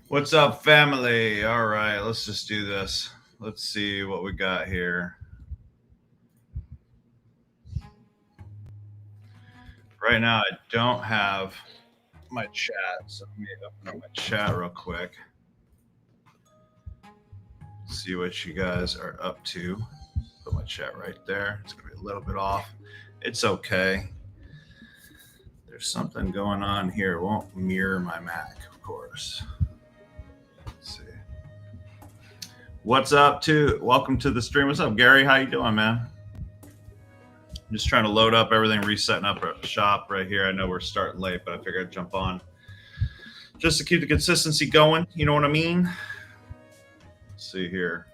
What's up, family? All right, let's just do this. Let's see what we got here. Right now, I don't have my chat, so let me open up my chat real quick. See what you guys are up to. Put my chat right there. It's going to be a little bit off. It's okay. There's something going on here. It won't mirror my Mac, of course. Let's see. What's up, too? Welcome to the stream. What's up, Gary? How you doing, man? I'm just trying to load up everything, resetting up a shop right here. I know we're starting late, but I figured I'd jump on just to keep the consistency going. You know what I mean? Let's see here.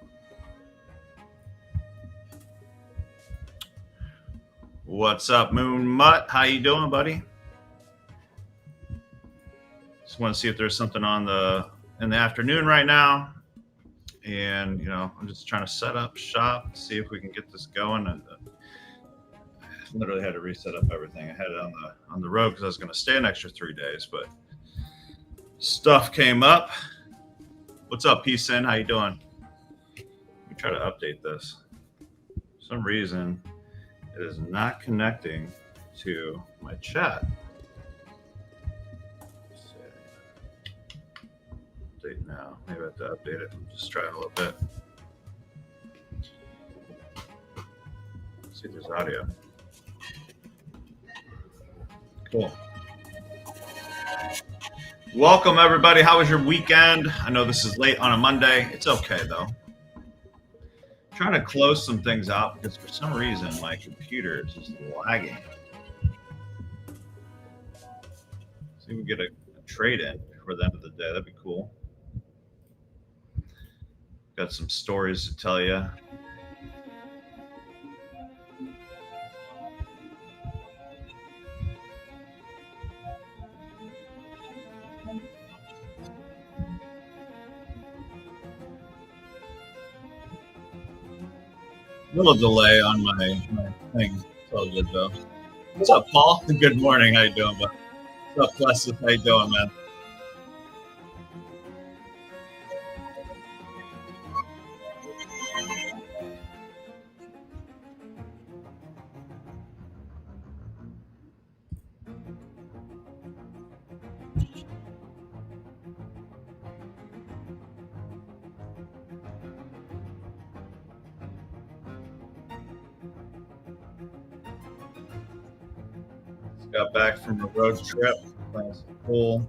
What's up, Moon Mutt? How you doing, buddy? Just want to see if there's something on in the afternoon right now. And, I'm just trying to set up shop, see if we can get this going. And literally had to reset up everything. I had it on the road because I was going to stay an extra 3 days, but stuff came up. What's up, P-Sin? How you doing? Let me try to update this. For some reason, it is not connecting to my chat. Update now. Maybe I have to update it. I'm just trying a little bit. Let's see if there's audio. Cool. Welcome, everybody. How was your weekend? I know this is late on a Monday. It's okay, though. I'm trying to close some things out because for some reason my computer is just lagging. See if we get a trade in before the end of the day. That'd be cool. Got some stories to tell you. A little delay on my thing. It's all good, though. What's up, Paul? Good morning. How you doing, bud? What's up, Plessis? How you doing, man? Got back from a road trip, playing some pool.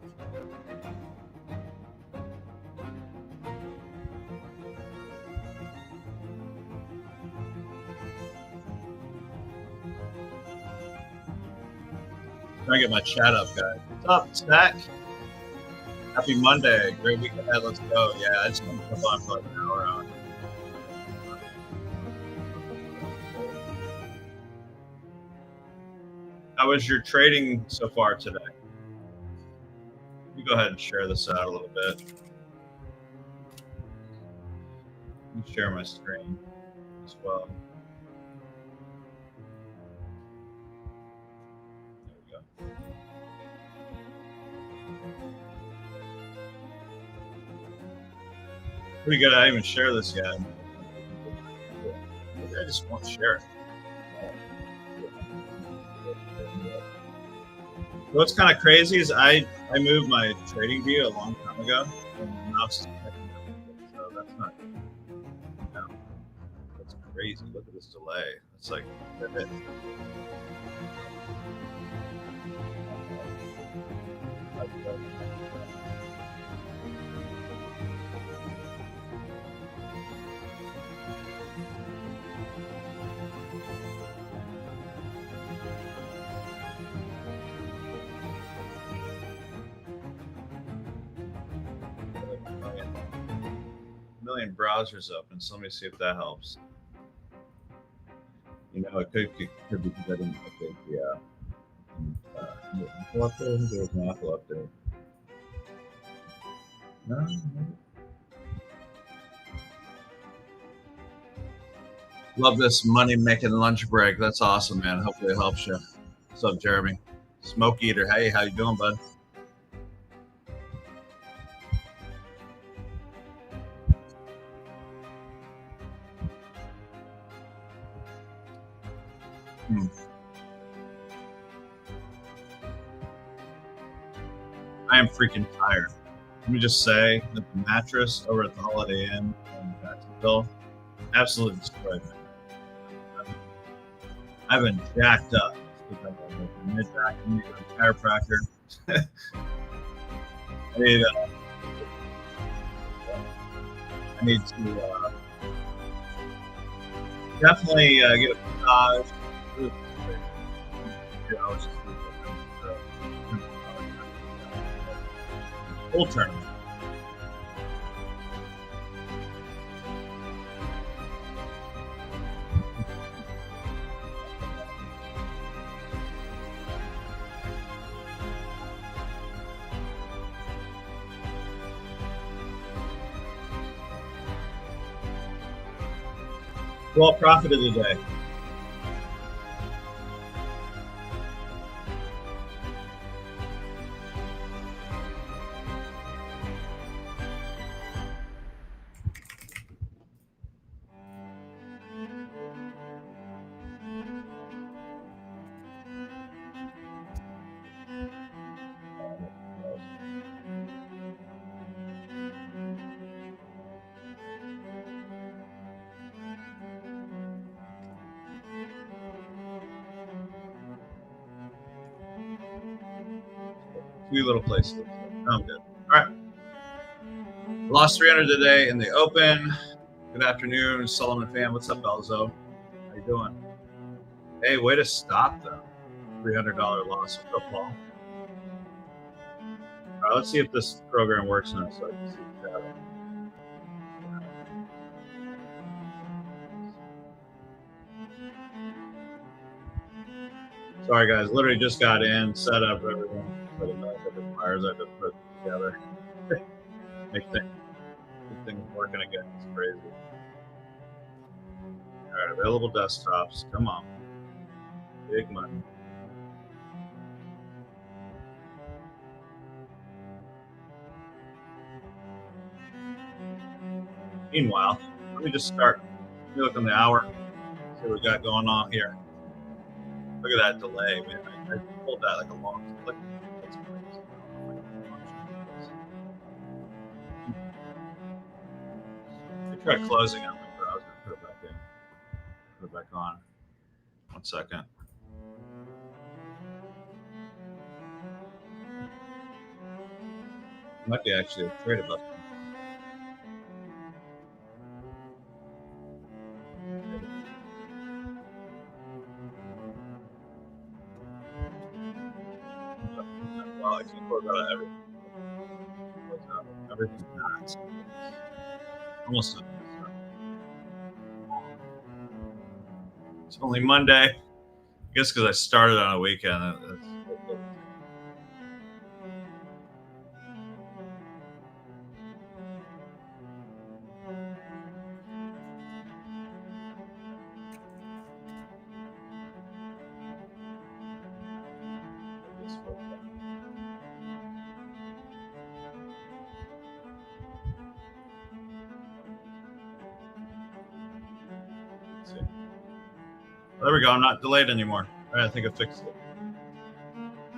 Trying to get my chat up, guys. What's up, Stack? Happy Monday. Great week ahead. Let's go. Yeah, I just want to come on for like an hour on. How was your trading so far today? Let me go ahead and share this out a little bit. Let me share my screen as well. There we go. Pretty good. I didn't even share this yet. Maybe I just won't share it. What's kind of crazy is I moved my trading view a long time ago, and now it's so that's not. That's crazy. Look at this delay. It's like it. Million browsers open, so let me see if that helps. It could be because I didn't update the Apple update. There was an Apple update. No. Love this money making lunch break. That's awesome, man. Hopefully it helps you. What's up, Jeremy? Smoke Eater. Hey, how you doing, bud? Hmm. I am freaking tired. Let me just say that the mattress over at the Holiday Inn in Jacksonville absolutely destroyed me. I've been jacked up. Mid-back, I need to go to a chiropractor. I need, I need to definitely get a massage. Full tournament. Well profited today. Few little places. I'm good. All right. Lost 300 today in the open. Good afternoon, Solomon fan. What's up, Elzo? How you doing? Hey, way to stop the $300 loss of football. All right, let's see if this program works now so I can see the shadow. Sorry, guys. Literally just got in, set up everything. But it requires I to put it together. Make things working again. It's crazy. All right, available desktops. Come on. Big money. Meanwhile, let me just start. Let me look on the hour. See what we got going on here. Look at that delay, man. I pulled that like a long click. That's crazy. I tried closing out my browser. Put it back in. Put it back on. 1 second. Might be actually a trade about. Well, I can close out everything. Close out everything not. Almost. It's only Monday. I guess because I started on a weekend. There we go. I'm not delayed anymore. All right, I think I fixed it.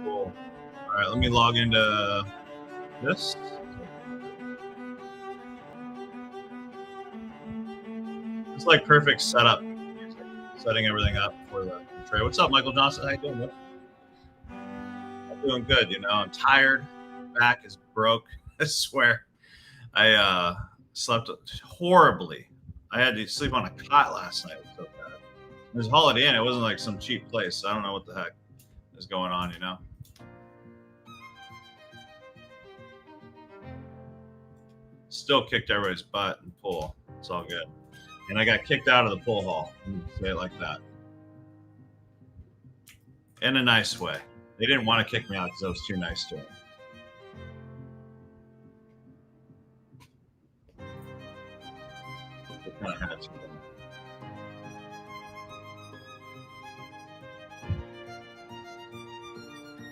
Cool. All right, let me log into this. It's like perfect setup. Setting everything up for the trade. What's up, Michael Johnson? How you doing? I'm doing good. You know, I'm tired. Back is broke. I swear. I slept horribly. I had to sleep on a cot last night. It was so bad. It was Holiday Inn. It wasn't like some cheap place. So I don't know what the heck is going on, you know? Still kicked everybody's butt and pool. It's all good. And I got kicked out of the pool hall. Say it like that. In a nice way. They didn't want to kick me out because I was too nice to them. They kind of had to.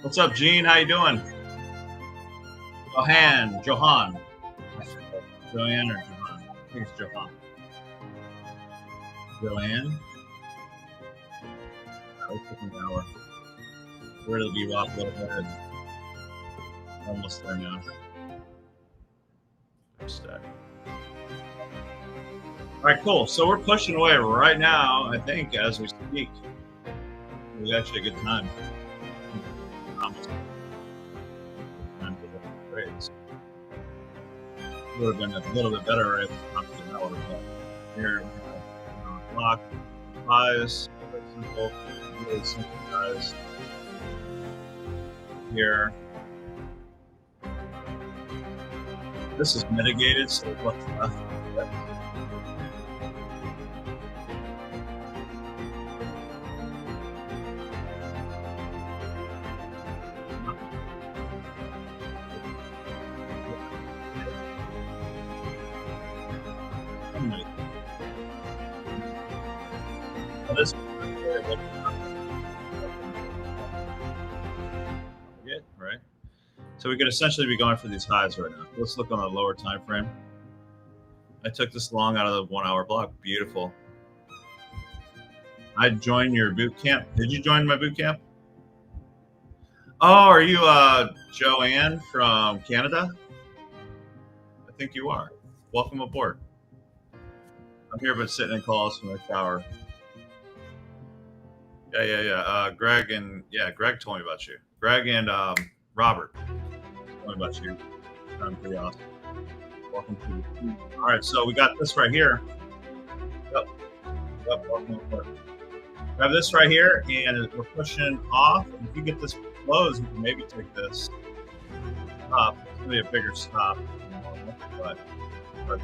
What's up, Gene? How you doing? Johan. Joanne or Johan? I think it's Johan. Joanne? Let's take an hour. Where did you walk a little bit? Almost there now. Steady. All right, cool. So we're pushing away right now. I think as we speak, we actually a good time. Almost. Time to look at trades. Would have been a little bit better right at the top of the hour, but here we have block highs. Very simple, really simple guys. Here. This is mitigated, so what's left? This right? So we could essentially be going for these highs right now. Let's look on the lower time frame. I took this long out of the 1 hour block. Beautiful. I joined your boot camp. Did you join my boot camp? Oh, are you Joanne from Canada? I think you are. Welcome aboard. I'm here but sitting in calls from the shower. Yeah. Greg told me about you. Greg and Robert told me about you. I'm pretty awesome. Welcome to the team. All right, so we got this right here. Yep. Welcome aboard. We have this right here, and we're pushing off. And if you get this close, you can maybe take this up. It's gonna be a bigger stop, but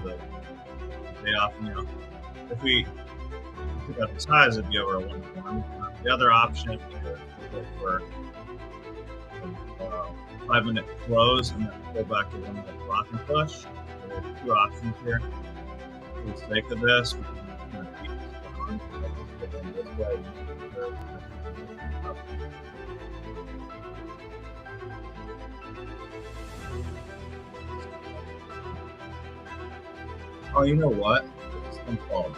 the day off, if we took out this highs, it'd be over a 1-1. The other option is to go for a 5-minute close and then go back to 1-minute block and push. So there's two options here. For the sake of this, we can keep this going this way. Oh, you know what? It's called.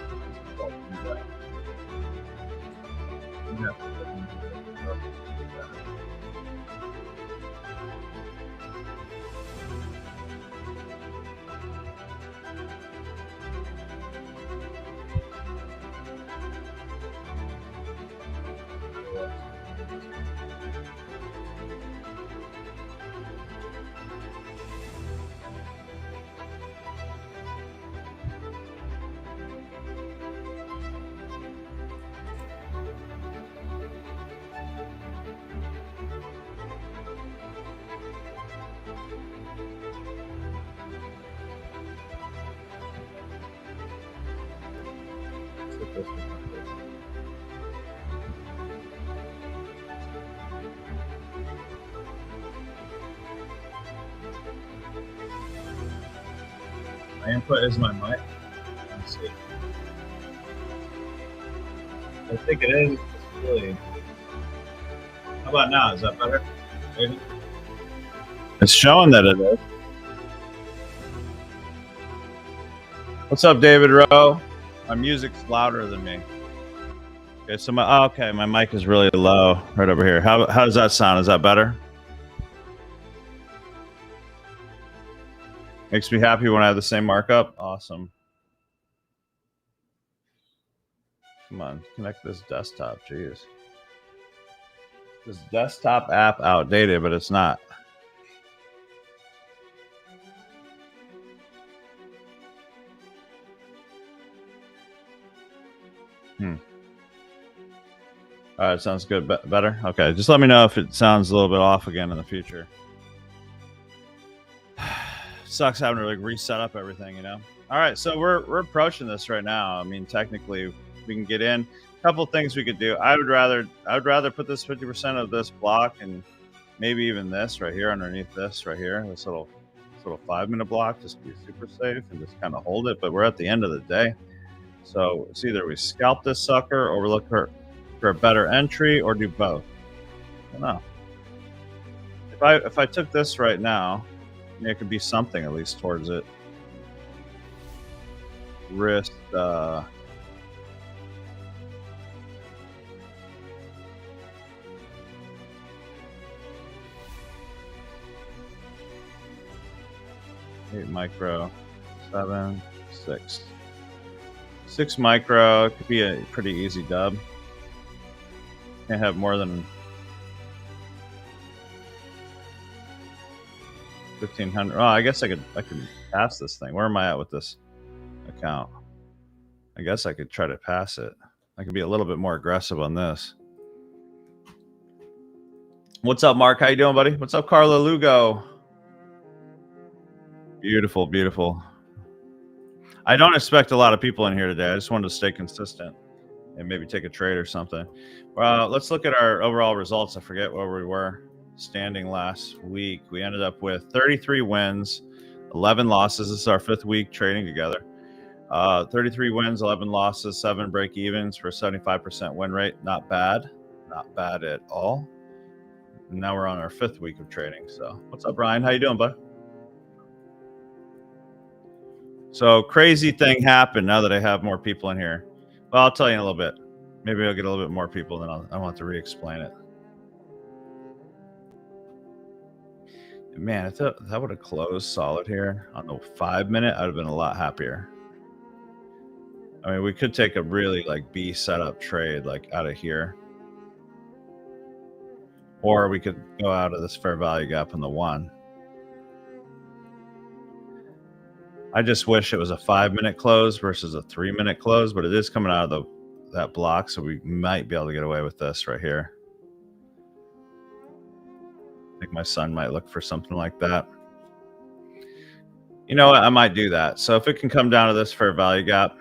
My input is my mic. Let's see. I think it is. It's really. How about now? Is that better? Maybe? It's showing that it is. What's up, David Rowe? My music's louder than me. Okay, so my mic is really low right over here. How does that sound? Is that better? Makes me happy when I have the same markup. Awesome. Come on, connect this desktop. Jeez. This desktop app outdated, but it's not. All right, sounds good. Better? Okay, just let me know if it sounds a little bit off again in the future. Sucks having to like reset up everything, All right, so we're approaching this right now. I mean, technically, we can get in. A couple things we could do. I would rather put this 50% of this block and maybe even this right here underneath this right here, this little 5-minute block, just to be super safe and just kind of hold it. But we're at the end of the day, so it's either we scalp this sucker or we look for a better entry, or do both. I don't know. If I took this right now, it could be something at least towards it. Risk 8 micro, 7, 6. 6 micro could be a pretty easy dub. Can't have more than 1,500. Oh, I guess I could pass this thing. Where am I at with this account? I guess I could try to pass it. I could be a little bit more aggressive on this. What's up, Mark? How you doing, buddy? What's up, Carla Lugo? Beautiful, beautiful. I don't expect a lot of people in here today. I just wanted to stay consistent and maybe take a trade or something. Let's look at our overall results. I forget where we were standing last week. We ended up with 33 wins, 11 losses. This is our 5th week trading together. 33 wins, 11 losses, 7 break evens for a 75% win rate. Not bad. Not bad at all. And now we're on our 5th week of trading. So what's up, Brian? How you doing, bud? So crazy thing happened now that I have more people in here. Well, I'll tell you in a little bit. Maybe I'll get a little bit more people, then I want to re-explain it. Man, if that would have closed solid here on the 5-minute, I'd have been a lot happier. I mean, we could take a really like B setup trade like out of here. Or we could go out of this fair value gap in the 1. I just wish it was a 5-minute close versus a 3-minute close, but it is coming out of that block, so we might be able to get away with this right here. I think my son might look for something like that. You know what? I might do that. So if it can come down to this fair value gap,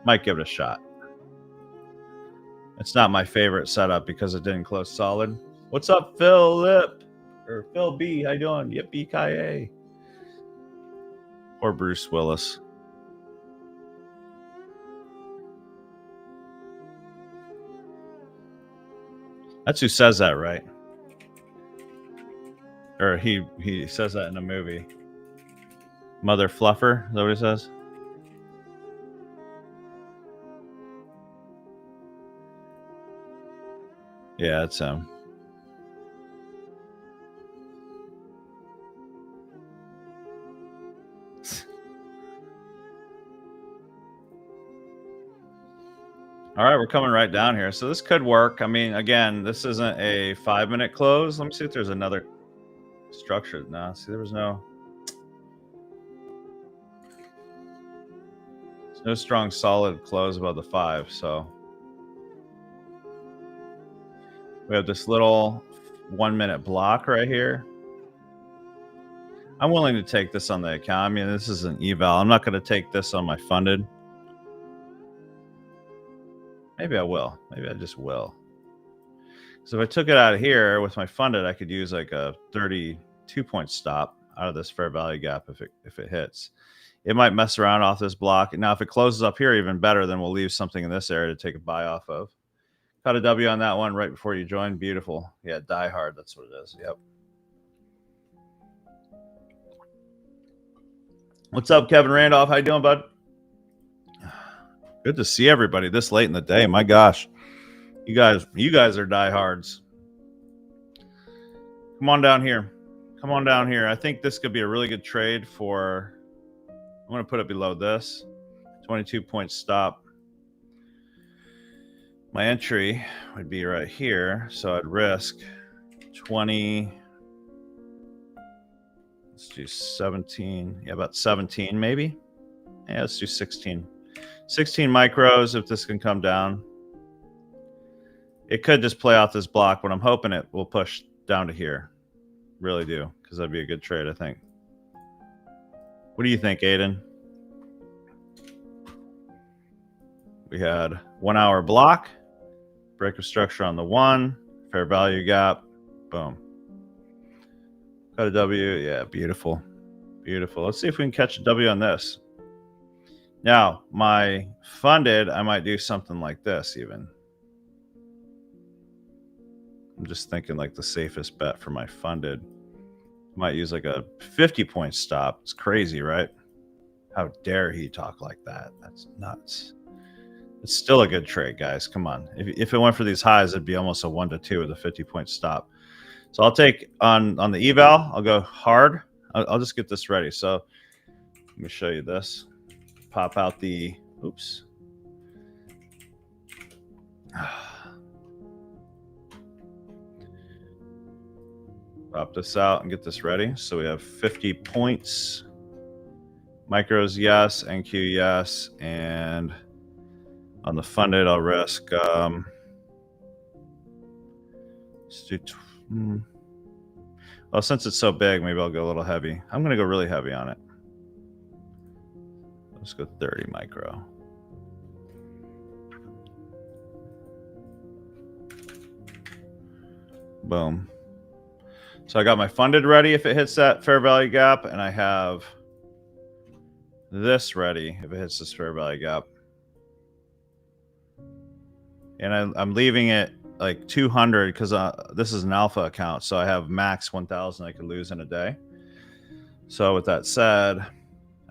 might give it a shot. It's not my favorite setup because it didn't close solid. What's up, Philip? Or Phil B? How you doing? Yippee-ki-yay. Or Bruce Willis. That's who says that, right? Or he says that in a movie. Mother Fluffer, is that what he says? Yeah, it's him. All right, we're coming right down here. So this could work. I mean, again, this isn't a 5-minute close. Let me see if there's another structure. No, see, there's no strong solid close above the 5. So we have this little 1-minute block right here. I'm willing to take this on the account. I mean, this is an eval. I'm not going to take this on my funded. Maybe I will. Maybe I just will. So if I took it out of here with my funded, I could use like a 32-point stop out of this fair value gap if it hits. It might mess around off this block. Now, if it closes up here, even better, then we'll leave something in this area to take a buy off of. Caught a W on that one right before you joined. Beautiful. Yeah, die hard. That's what it is. Yep. What's up, Kevin Randolph? How you doing, bud? Good to see everybody this late in the day. My gosh, you guys are diehards. Come on down here. Come on down here. I think this could be a really good trade for. I'm going to put it below this 22-point stop. My entry would be right here, so I'd risk 20. Let's do 17. Yeah, about 17 maybe. Yeah, let's do 16. 16 micros if this can come down. It could just play off this block, but I'm hoping it will push down to here. Really do, because that'd be a good trade, I think. What do you think, Aiden? We had 1 hour block, break of structure on the 1, fair value gap, boom. Got a W, yeah, beautiful. Beautiful. Let's see if we can catch a W on this. Now, my funded, I might do something like this even. I'm just thinking like the safest bet for my funded. Might use like a 50-point stop. It's crazy, right? How dare he talk like that? That's nuts. It's still a good trade, guys. Come on. If it went for these highs, it'd be almost a 1 to 2 with a 50-point stop. So I'll take on the eval. I'll go hard. I'll just get this ready. So let me show you this. Pop out the, oops. Pop this out and get this ready. So we have 50 points. Micros, yes. NQ, yes. And on the funded, I'll risk. Let's do. Well, since it's so big, maybe I'll go a little heavy. I'm going to go really heavy on it. Let's go 30 micro. Boom. So I got my funded ready if it hits that fair value gap, and I have this ready if it hits this fair value gap. And I'm leaving it like 200 because this is an alpha account, so I have max 1,000 I could lose in a day. So with that said,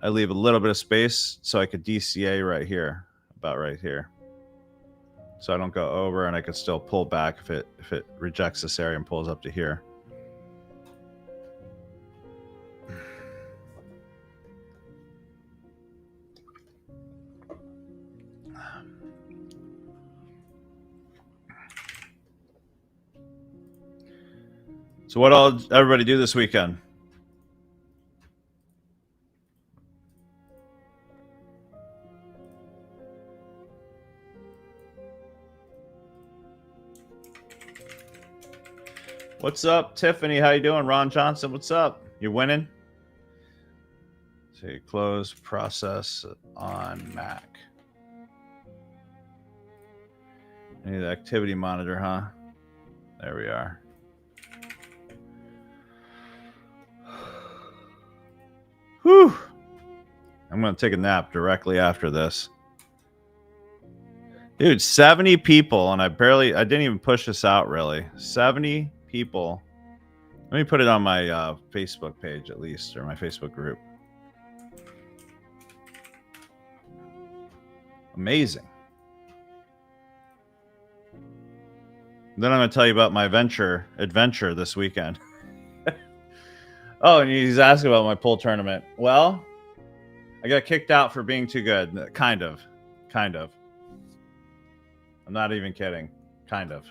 I leave a little bit of space so I could DCA right here, about right here. So I don't go over, and I could still pull back if it rejects this area and pulls up to here. So what'll everybody do this weekend? What's up, Tiffany? How you doing? Ron Johnson, what's up? You winning? So you close process on Mac. I need the activity monitor, huh? There we are. Whew. I'm going to take a nap directly after this. Dude, 70 people, and I didn't even push this out really. 70 people. Let me put it on my Facebook page at least, or my Facebook group. Amazing. Then I'm going to tell you about my adventure this weekend. Oh, and he's asking about my pool tournament. Well, I got kicked out for being too good. Kind of. I'm not even kidding. Kind of.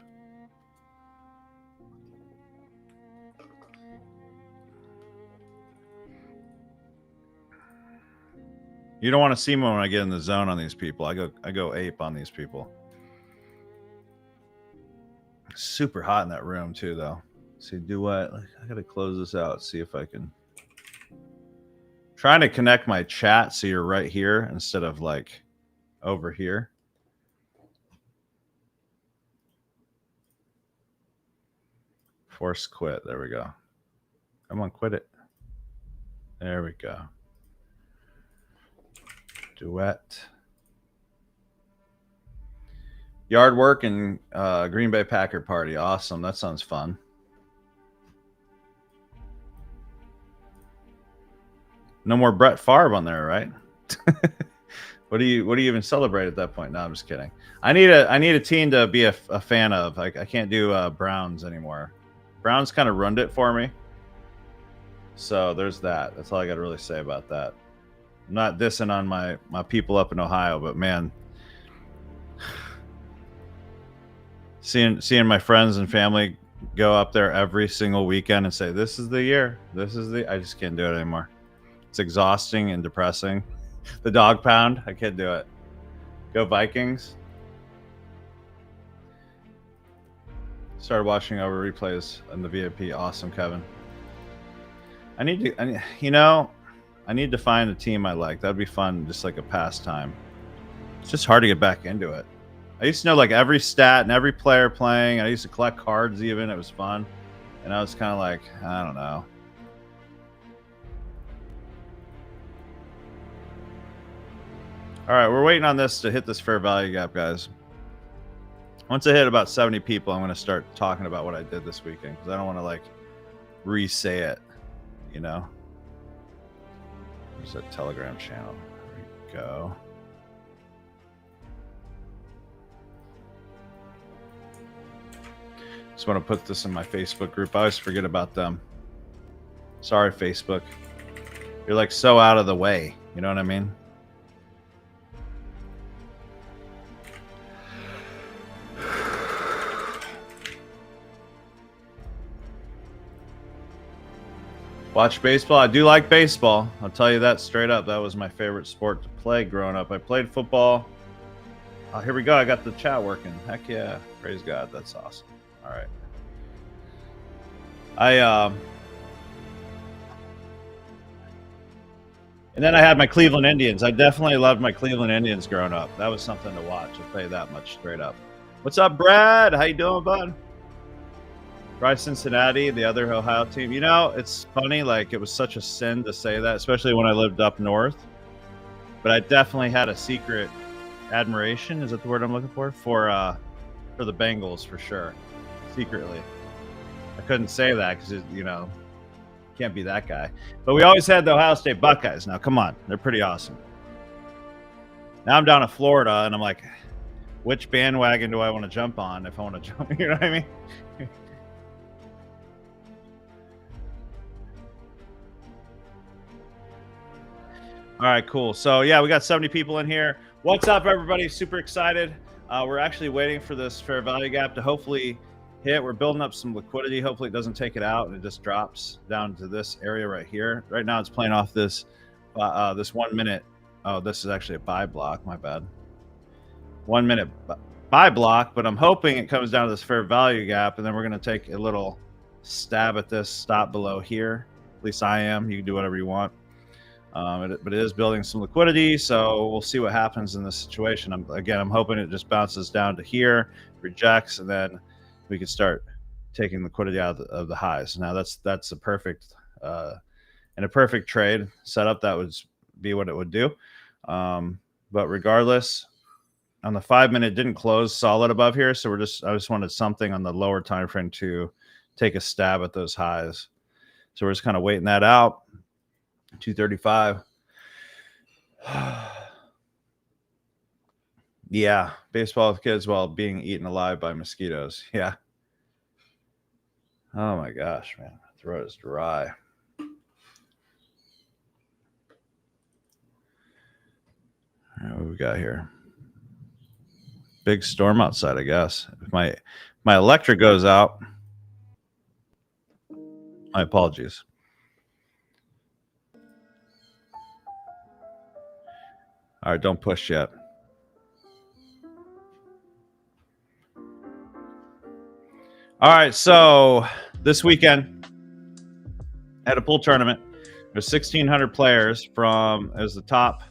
You don't want to see me when I get in the zone on these people. I go ape on these people. Super hot in that room too, though. See, do what? I gotta close this out. See if I can. Trying to connect my chat so you're right here instead of like over here. Force quit. There we go. Come on, quit it. There we go. Duet. Yard work and Green Bay Packer party. Awesome. That sounds fun. No more Brett Favre on there, right? What do you even celebrate at that point? No, I'm just kidding. I need a team to be a fan of. I can't do Browns anymore. Browns kind of ruined it for me. So there's that. That's all I got to really say about that. I'm not dissing on my people up in Ohio, but man, seeing my friends and family go up there every single weekend and say, this is the year. I just can't do it anymore. It's exhausting and depressing. The dog pound, I can't do it. Go Vikings. Started watching over replays in the VIP. Awesome, Kevin. I need to find a team I like. That'd be fun, just like a pastime. It's just hard to get back into it. I used to know like every stat and every player playing. I used to collect cards even. It was fun. And I was kind of like, I don't know. All right, we're waiting on this to hit this fair value gap, guys. Once I hit about 70 people, I'm going to start talking about what I did this weekend because I don't want to like re-say it, you know. There's that Telegram channel. There we go. Just want to put this in my Facebook group. I always forget about them. Sorry, Facebook. You're like so out of the way. You know what I mean? Watch baseball. I do like baseball. I'll tell you that straight up. That was my favorite sport to play growing up. I played football. Oh, here we go. I got the chat working. Heck yeah. Praise God. That's awesome. All right. And then I had my Cleveland Indians. I definitely loved my Cleveland Indians growing up. That was something to watch. I'll tell you that much straight up. What's up, Brad? How you doing, bud? Try Cincinnati, the other Ohio team. You know, it's funny. Like, it was such a sin to say that, especially when I lived up north. But I definitely had a secret admiration. Is that the word I'm looking for? For the Bengals, for sure. Secretly. I couldn't say that because, you know, can't be that guy. But we always had the Ohio State Buckeyes. Now, come on. They're pretty awesome. Now I'm down in Florida, and I'm like, which bandwagon do I want to jump on if I want to jump? You know what I mean? All right, cool. So, yeah, we got 70 people in here. What's up, everybody? Super excited. We're actually waiting for this fair value gap to hopefully hit. We're building up some liquidity. Hopefully it doesn't take it out and it just drops down to this area right here. Right now it's playing off this this 1 minute. Oh, this is actually a buy block. My bad. 1 minute buy block, but I'm hoping it comes down to this fair value gap, and then we're going to take a little stab at this stop below here. At least I am. You can do whatever you want. But it is building some liquidity, so we'll see what happens in this situation. I'm hoping it just bounces down to here, rejects, and then we can start taking liquidity out of the highs. Now that's a perfect in a perfect trade setup, that would be what it would do. But regardless, on the 5 minute didn't close solid above here, so I just wanted something on the lower time frame to take a stab at those highs. So we're just kind of waiting that out. 235. Yeah, baseball with kids while being eaten alive by mosquitoes. Yeah. Oh my gosh, man, my throat is dry. All right, what we got here? Big storm outside, I guess. If my electric goes out, my apologies. All right, don't push yet. All right, so this weekend at a pool tournament, there's 1,600 players as the top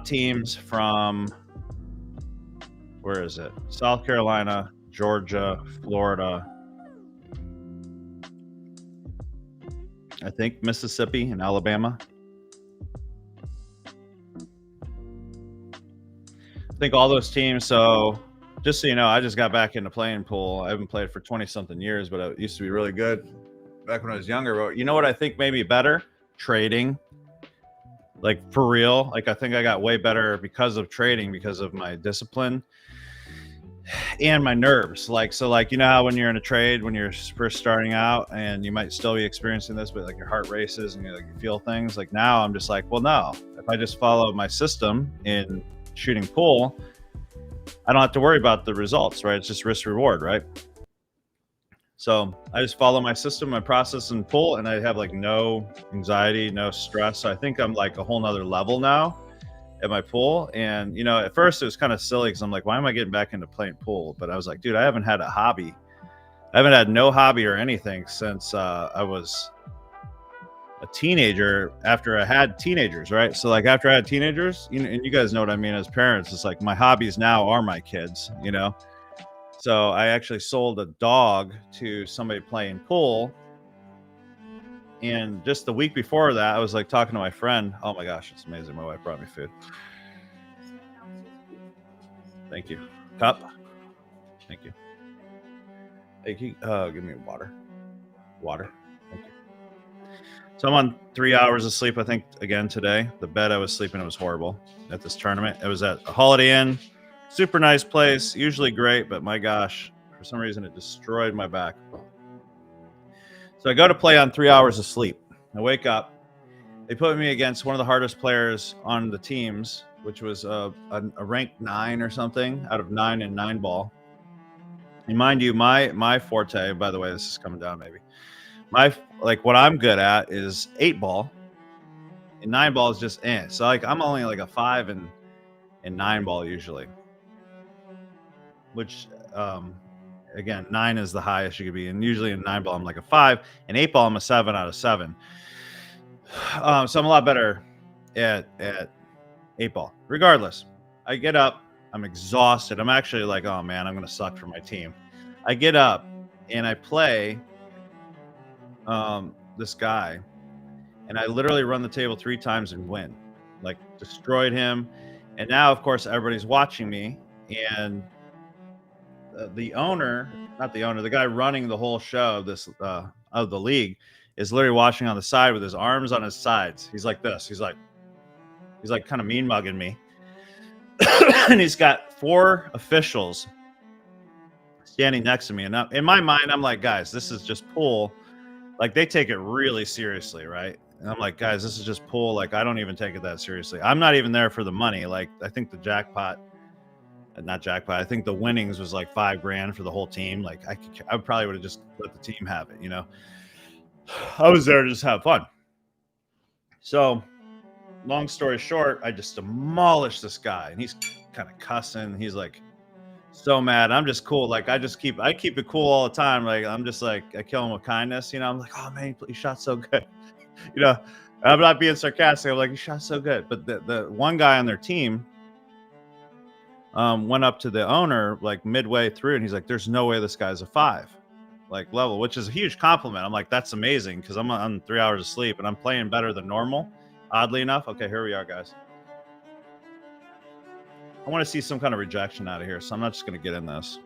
teams from, where is it? South Carolina, Georgia, Florida, I think Mississippi and Alabama. I think all those teams. So just so you know, I just got back into playing pool. I haven't played for 20 something years, but it used to be really good back when I was younger. But you know what I think maybe better? Trading. Like, for real. Like, I think I got way better because of trading, because of my discipline and my nerves. Like, so like, you know how when you're in a trade, when you're first starting out, and you might still be experiencing this, but like your heart races and you feel things. Like, now I'm just like, well, no, if I just follow my system in shooting pool, I don't have to worry about the results, right? It's just risk reward, right? So I just follow my system, my process in pool, and I have like no anxiety, no stress. So I think I'm like a whole nother level now at my pool. And, you know, at first it was kind of silly because I'm like, why am I getting back into playing pool? But I was like, dude, I haven't had a hobby. I haven't had no hobby or anything since I was a teenager, after I had teenagers, right? So like after I had teenagers, you know, and you guys know what I mean as parents, it's like my hobbies now are my kids, you know? So I actually sold a dog to somebody playing pool. And just the week before that, I was like talking to my friend. Oh my gosh, it's amazing. My wife brought me food. Thank you. Cup. Thank you. Hey, can you, give me water. Water. Thank you. So I'm on 3 hours of sleep, I think, again today. The bed I was sleeping in was horrible at this tournament. It was at a Holiday Inn. Super nice place. Usually great, but my gosh, for some reason it destroyed my back. So I go to play on 3 hours of sleep. I wake up. They put me against one of the hardest players on the teams, which was a ranked 9 or something out of 9 in 9 ball. And mind you, my forte, by the way, this is coming down maybe. Like what I'm good at is 8 ball. And 9 ball is just So like I'm only like a 5 in 9 ball usually. Which again, 9 is the highest you could be. And usually in 9 ball I'm like a 5. And 8 ball I'm a 7 out of 7. So I'm a lot better at 8 ball. Regardless, I get up, I'm exhausted. I'm actually like, oh man, I'm gonna suck for my team. I get up and I play this guy, and I literally run the table 3 times and win. Like destroyed him. And now of course everybody's watching me, and the owner, not the owner, the guy running the whole show of this of the league is literally watching on the side with his arms on his sides. He's like this. He's like kind of mean mugging me. And he's got 4 officials standing next to me. And in my mind, I'm like, guys, this is just pool. Like they take it really seriously, right? And I'm like, guys, this is just pool. Like I don't even take it that seriously. I'm not even there for the money. Like I think the jackpot, not jackpot, I think the winnings was like $5 grand for the whole team. Like I probably would have just let the team have it, you know? I was there to just have fun. So long story short, I just demolished this guy, and he's kind of cussing. He's like so mad. I'm just cool. Like I keep it cool all the time. Like I'm just like, I kill him with kindness. You know, I'm like, oh man, you shot so good. You know, I'm not being sarcastic. I'm like, you shot so good. But the one guy on their team went up to the owner like midway through, and he's like, there's no way this guy's a 5 like level, which is a huge compliment. I'm like, that's amazing, because I'm on 3 hours of sleep and I'm playing better than normal, oddly enough. Okay, here we are, guys. I want to see some kind of rejection out of here, so I'm not just going to get in this.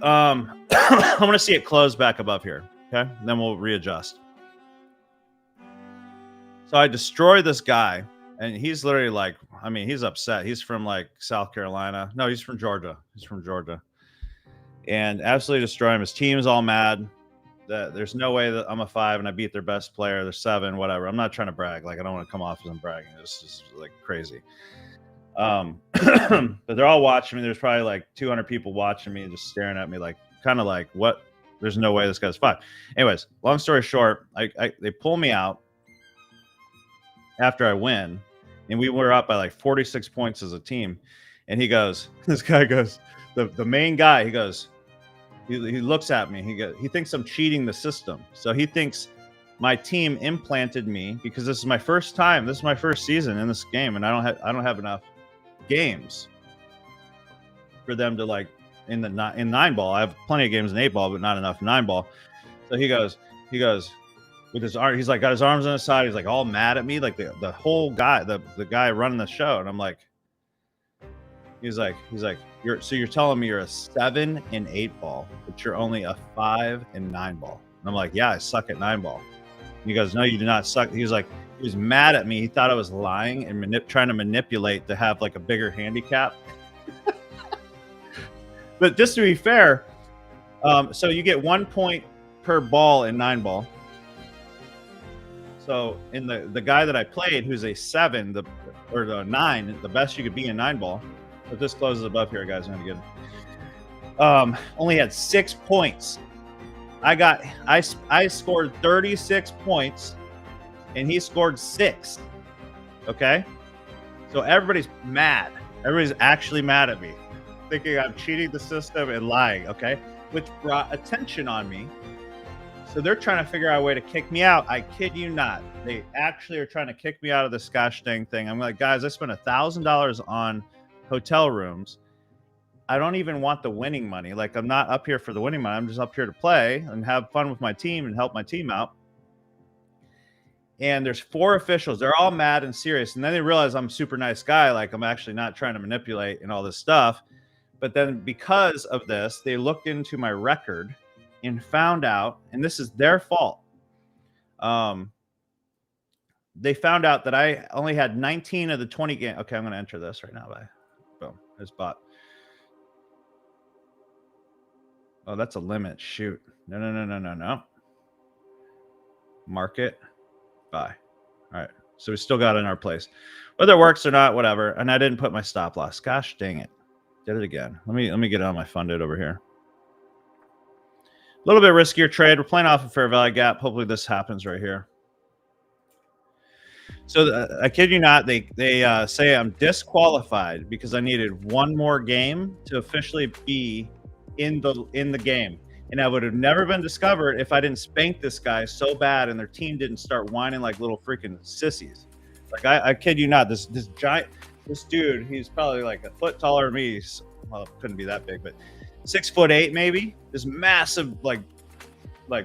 I want to see it close back above here, okay? And then we'll readjust. So I destroy this guy, and he's literally like, I mean, he's upset. He's from like South Carolina. No, he's from Georgia. He's from Georgia. And absolutely destroy him. His team's all mad. That there's no way that I'm a 5 and I beat their best player. They're 7, whatever. I'm not trying to brag. Like I don't want to come off as I'm bragging. It's just like crazy. But they're all watching me. There's probably like 200 people watching me and just staring at me, like kind of like, what? There's no way this guy's 5. Anyways, long story short, they pull me out after I win, and we were up by like 46 points as a team. And he goes, this guy goes, the main guy, he goes, he looks at me. He thinks I'm cheating the system. So he thinks my team implanted me, because this is my first time. This is my first season in this game, and I don't have enough games for them to like in 9 ball. I have plenty of games in 8 ball, but not enough 9 ball. So he goes with his arm. He's like got his arms on his side. He's like all mad at me, like the whole guy, the guy running the show. And I'm like, he's like, you're telling me you're a 7 in 8 ball, but you're only a 5 in 9 ball. And I'm like, yeah, I suck at 9 ball. And he goes, no, you do not suck. He was like, he was mad at me. He thought I was lying and trying to manipulate to have like a bigger handicap. But just to be fair, so you get 1 point per ball in 9 ball. So in the guy that I played, who's a 7, or the 9, the best you could be in 9 ball. But this closes above here, guys. I'm gonna get only had 6 points. I scored 36 points, and he scored 6. Okay, so everybody's mad. Everybody's actually mad at me, thinking I'm cheating the system and lying. Okay, which brought attention on me. So they're trying to figure out a way to kick me out. I kid you not. They actually are trying to kick me out of this gosh dang thing. I'm like, guys, I spent $1,000 on hotel rooms. I don't even want the winning money. Like, I'm not up here for the winning money. I'm just up here to play and have fun with my team and help my team out. And there's 4 officials. They're all mad and serious. And then they realize I'm a super nice guy. Like, I'm actually not trying to manipulate and all this stuff. But then because of this, they looked into my record and found out, and this is their fault. They found out that I only had 19 of the 20 games. Okay, I'm going to enter this right now. Boom, there's bot. Oh, that's a limit. Shoot. No. Market, buy. All right. So we still got in our place. Whether it works or not, whatever. And I didn't put my stop loss. Gosh dang it. Did it again. Let me get on my funded over here. A little bit riskier trade. We're playing off a fair value gap. Hopefully this happens right here. So I kid you not, they say I'm disqualified because I needed one more game to officially be in the game. And I would have never been discovered if I didn't spank this guy so bad and their team didn't start whining like little freaking sissies. Like I kid you not, this dude, he's probably like a foot taller than me. Well, it couldn't be that big, but 6'8" maybe. This massive like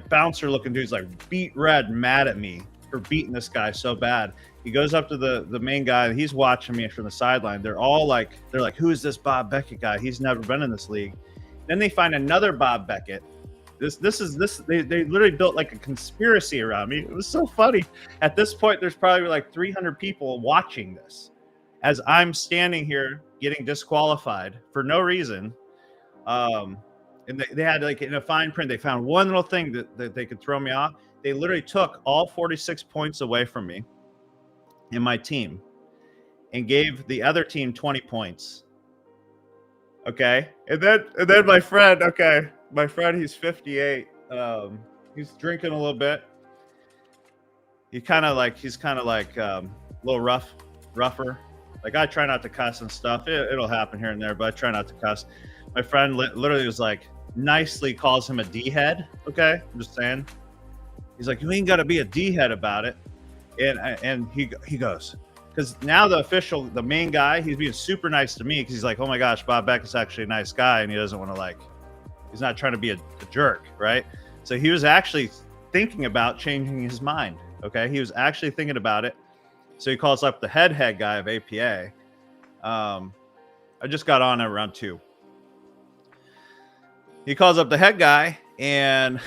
bouncer looking dude's like beat red, mad at me for beating this guy so bad. He goes up to the main guy and he's watching me from the sideline. They're like, who is this Bob Beckett guy? He's never been in this league. Then they find another Bob Beckett. They literally built like a conspiracy around me. It was so funny. At this point, there's probably like 300 people watching this as I'm standing here getting disqualified for no reason. And they had like in a fine print, they found one little thing that they could throw me off. They literally took all 46 points away from me in my team and gave the other team 20 points. Okay. And then my friend, he's 58. He's drinking a little bit. He's kind of like a little rougher. Like I try not to cuss and stuff. It'll happen here and there, but I try not to cuss. My friend literally was like, nicely calls him a D-head. Okay. I'm just saying. He's like, you ain't got to be a D-head about it. And he goes, because now the main guy, he's being super nice to me because he's like, oh my gosh, Bob Beckett's actually a nice guy. And he doesn't want to he's not trying to be a jerk. Right. So he was actually thinking about changing his mind. Okay. He was actually thinking about it. So he calls up the head guy of APA. I just got on at round 2. He calls up the head guy and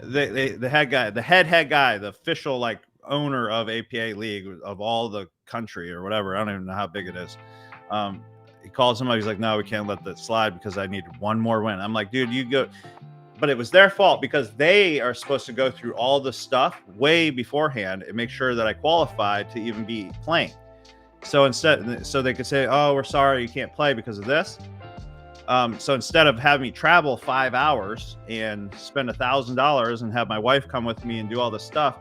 the head guy, the official owner of APA League of all the country or whatever. I don't even know how big it is. He calls him up. He's like, no, we can't let that slide because I need one more win. I'm like, dude, you go. But it was their fault because they are supposed to go through all the stuff way beforehand and make sure that I qualified to even be playing. So they could say, oh, we're sorry, you can't play because of this. So instead of having me travel 5 hours and spend $1,000 and have my wife come with me and do all this stuff,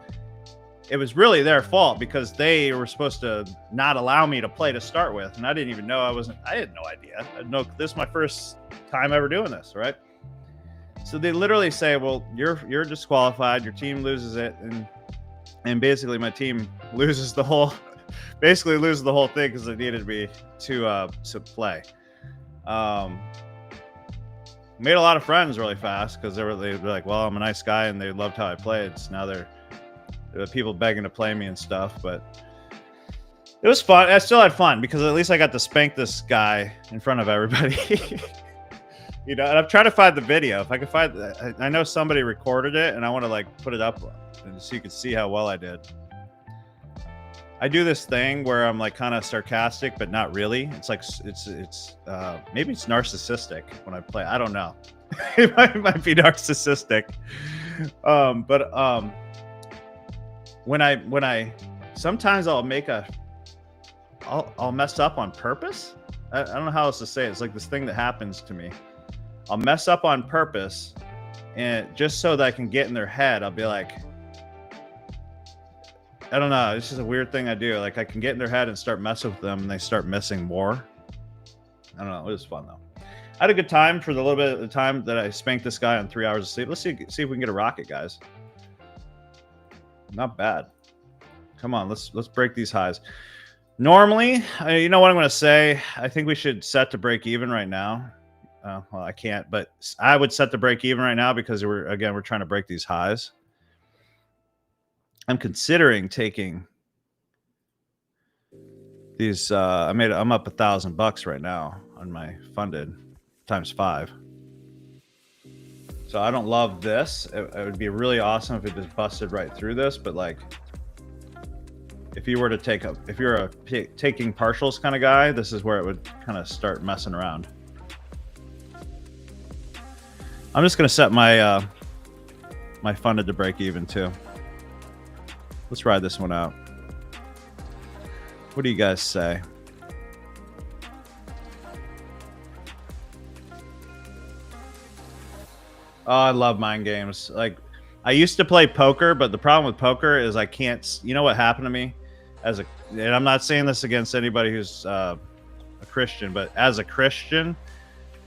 it was really their fault because they were supposed to not allow me to play to start with. And I didn't even know I had no idea. This is my first time ever doing this, right? So they literally say, well, you're disqualified. Your team loses it. And basically my team loses the whole thing because it needed me to play. Made a lot of friends really fast because they were like, well, I'm a nice guy and they loved how I played. So now they're people begging to play me and stuff, but it was fun. I still had fun because at least I got to spank this guy in front of everybody. And I'm trying to find the video. If I could find that, I know somebody recorded it and I want to put it up so you can see how well I did. I do this thing where I'm kind of sarcastic, but not really. It's maybe it's narcissistic when I play. I don't know. It might be narcissistic. But when I sometimes I'll mess up on purpose. I don't know how else to say it. It's like this thing that happens to me. I'll mess up on purpose, and just so that I can get in their head, I'll be like, I don't know. It's just a weird thing I do. I can get in their head and start messing with them, and they start missing more. I don't know. It was fun though. I had a good time for the little bit of the time that I spanked this guy on 3 hours of sleep. Let's see if we can get a rocket, guys. Not bad. Come on, let's break these highs. Normally, you know what I'm going to say? I think we should set to break even right now. Well, I can't, but I would set to break even right now because we're trying to break these highs. I'm considering taking these. I'm up $1,000 right now on my funded times 5. So I don't love this. It would be really awesome if it just busted right through this, but if you were to if you're a taking partials kind of guy, this is where it would kind of start messing around. I'm just going to set my my funded to break even too. Let's ride this one out. What do you guys say? Oh, I love mind games. Like, I used to play poker, but the problem with poker is I can't. You know what happened to me as a, and I'm not saying this against anybody who's a Christian, but as a Christian,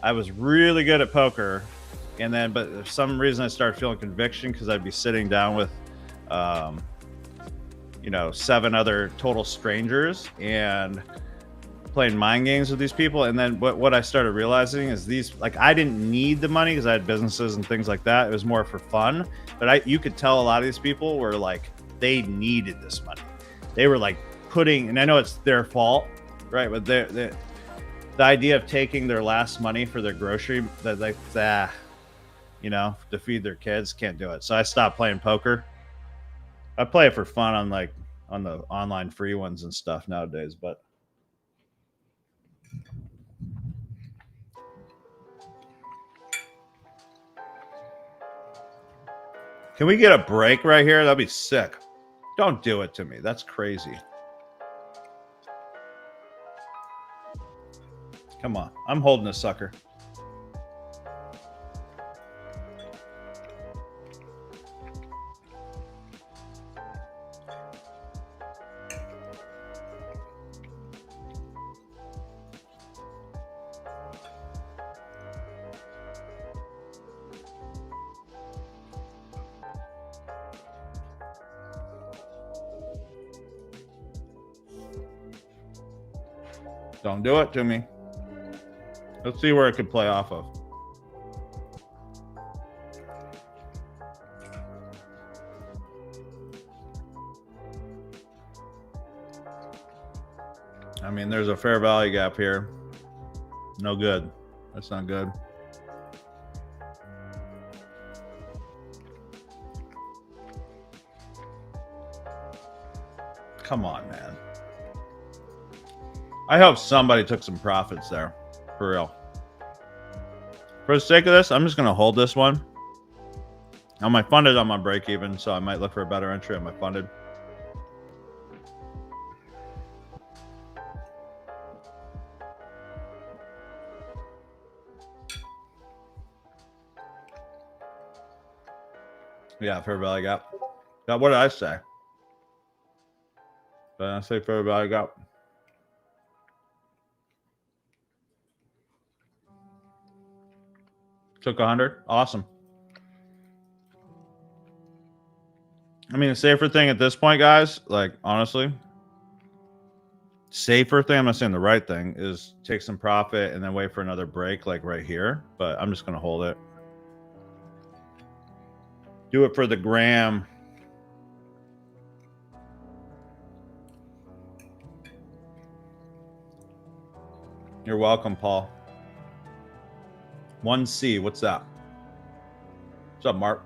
I was really good at poker, and then, but for some reason, I started feeling conviction because I'd be sitting down with, you know, 7 other total strangers and playing mind games with these people. And then what I started realizing is these, like, I didn't need the money because I had businesses and things like that. It was more for fun. But you could tell a lot of these people were like, they needed this money. They were like putting, and I know it's their fault, right? But the idea of taking their last money for their grocery, you know, to feed their kids, can't do it. So I stopped playing poker. I play it for fun on the online free ones and stuff nowadays, but can we get a break right here? That'd be sick. Don't do it to me. That's crazy. Come on. I'm holding a sucker. Don't do it to me. Let's see where it could play off of. I mean, there's a fair value gap here. No good. That's not good. Come on, man. I hope somebody took some profits there, for real. For the sake of this, I'm just going to hold this one. On my funded, I'm on break even, so I might look for a better entry on my funded. Yeah, fair value gap. Now, what did I say? Did I say fair value gap? Took 100. Awesome. I mean, the safer thing at this point, guys, like, honestly, safer thing, I'm not saying the right thing, is take some profit and then wait for another break, like right here. But I'm just going to hold it. Do it for the gram. You're welcome, Paul. 1C, what's that? What's up, Mark?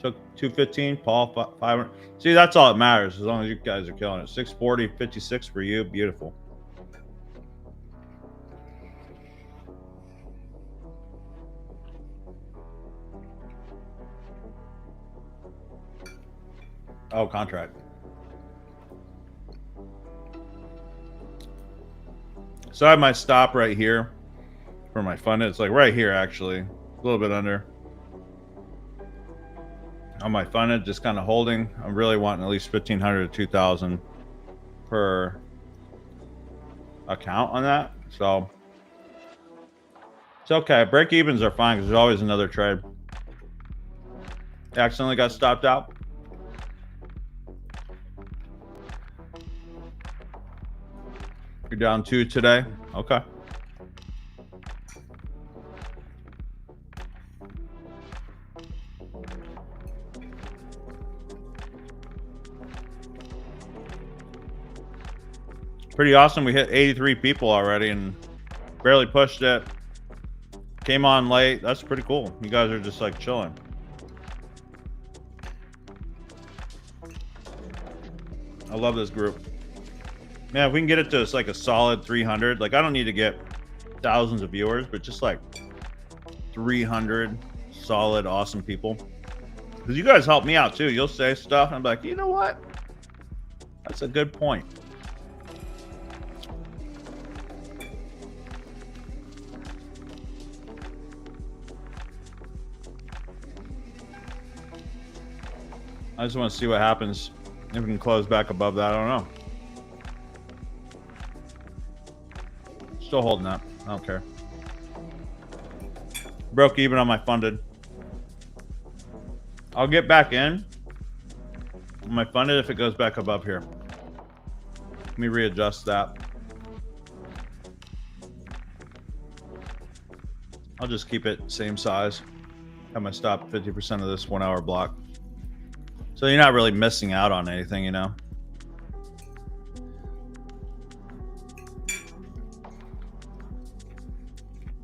Took 215, Paul 500. See, that's all that matters as long as you guys are killing it. 640, 56 for you. Beautiful. Oh, contract. So I have my stop right here for my funded. It's like right here, actually, a little bit under. On my funded, just kind of holding. I'm really wanting at least 1,500 to 2,000 per account on that. So it's okay. Break evens are fine because there's always another trade. Accidentally got stopped out. You're down 2 today. Okay. Pretty awesome. We hit 83 people already and barely pushed it. Came on late. That's pretty cool. You guys are just like chilling. I love this group. Man, if we can get it to like a solid 300, like I don't need to get thousands of viewers, but just like 300 solid, awesome people. Because you guys help me out too. You'll say stuff and I'm like, you know what? That's a good point. I just want to see what happens if we can close back above that. I don't know. Still holding up. I don't care. Broke even on my funded. I'll get back in on my funded if it goes back above here. Let me readjust that. I'll just keep it same size. Have my stop 50% of this 1 hour block. So you're not really missing out on anything, you know.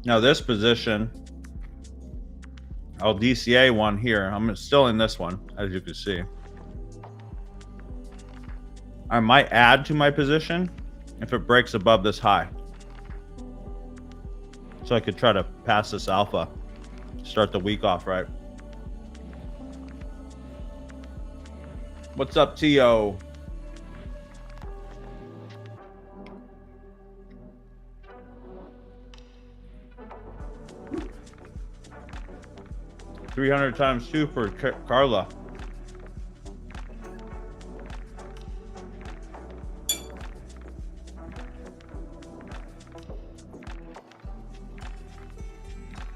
Now this position, I'll DCA one here. I'm still in this one, as you can see. I might add to my position if it breaks above this high. So I could try to pass this alpha, start the week off right. What's up, T.O.? $300 times 2 for Carla.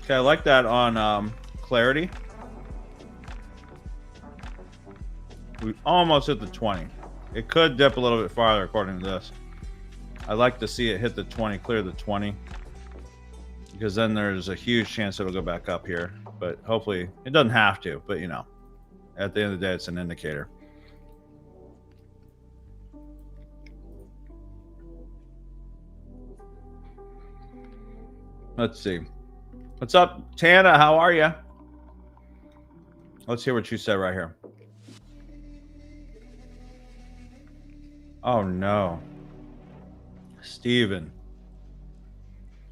Okay, I like that on Clarity. We almost hit the 20. It could dip a little bit farther according to this. I like to see it hit the 20, clear the 20. Because then there's a huge chance it'll go back up here. But hopefully, it doesn't have to. But you know, at the end of the day, it's an indicator. Let's see. What's up, Tana? How are you? Let's hear what you said right here. Oh no, Steven.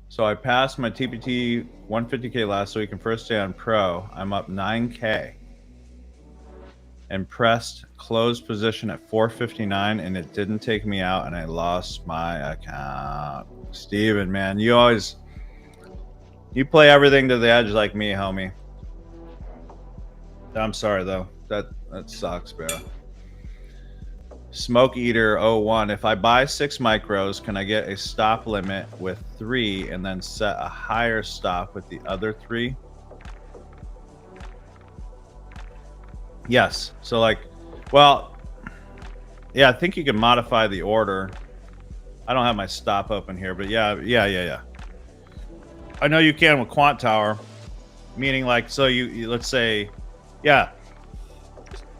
So I passed my TPT 150K last week and first day on Pro. I'm up 9K and pressed closed position at 459 and it didn't take me out and I lost my account. Steven, man, you play everything to the edge like me, homie. I'm sorry though. That sucks, bro. Smoke Eater 01. If I buy 6 micros, can I get a stop limit with 3 and then set a higher stop with the other 3? Yes. So like, well, yeah, I think you can modify the order. I don't have my stop open here, but yeah. I know you can with Quant Tower, meaning like, so you let's say, yeah.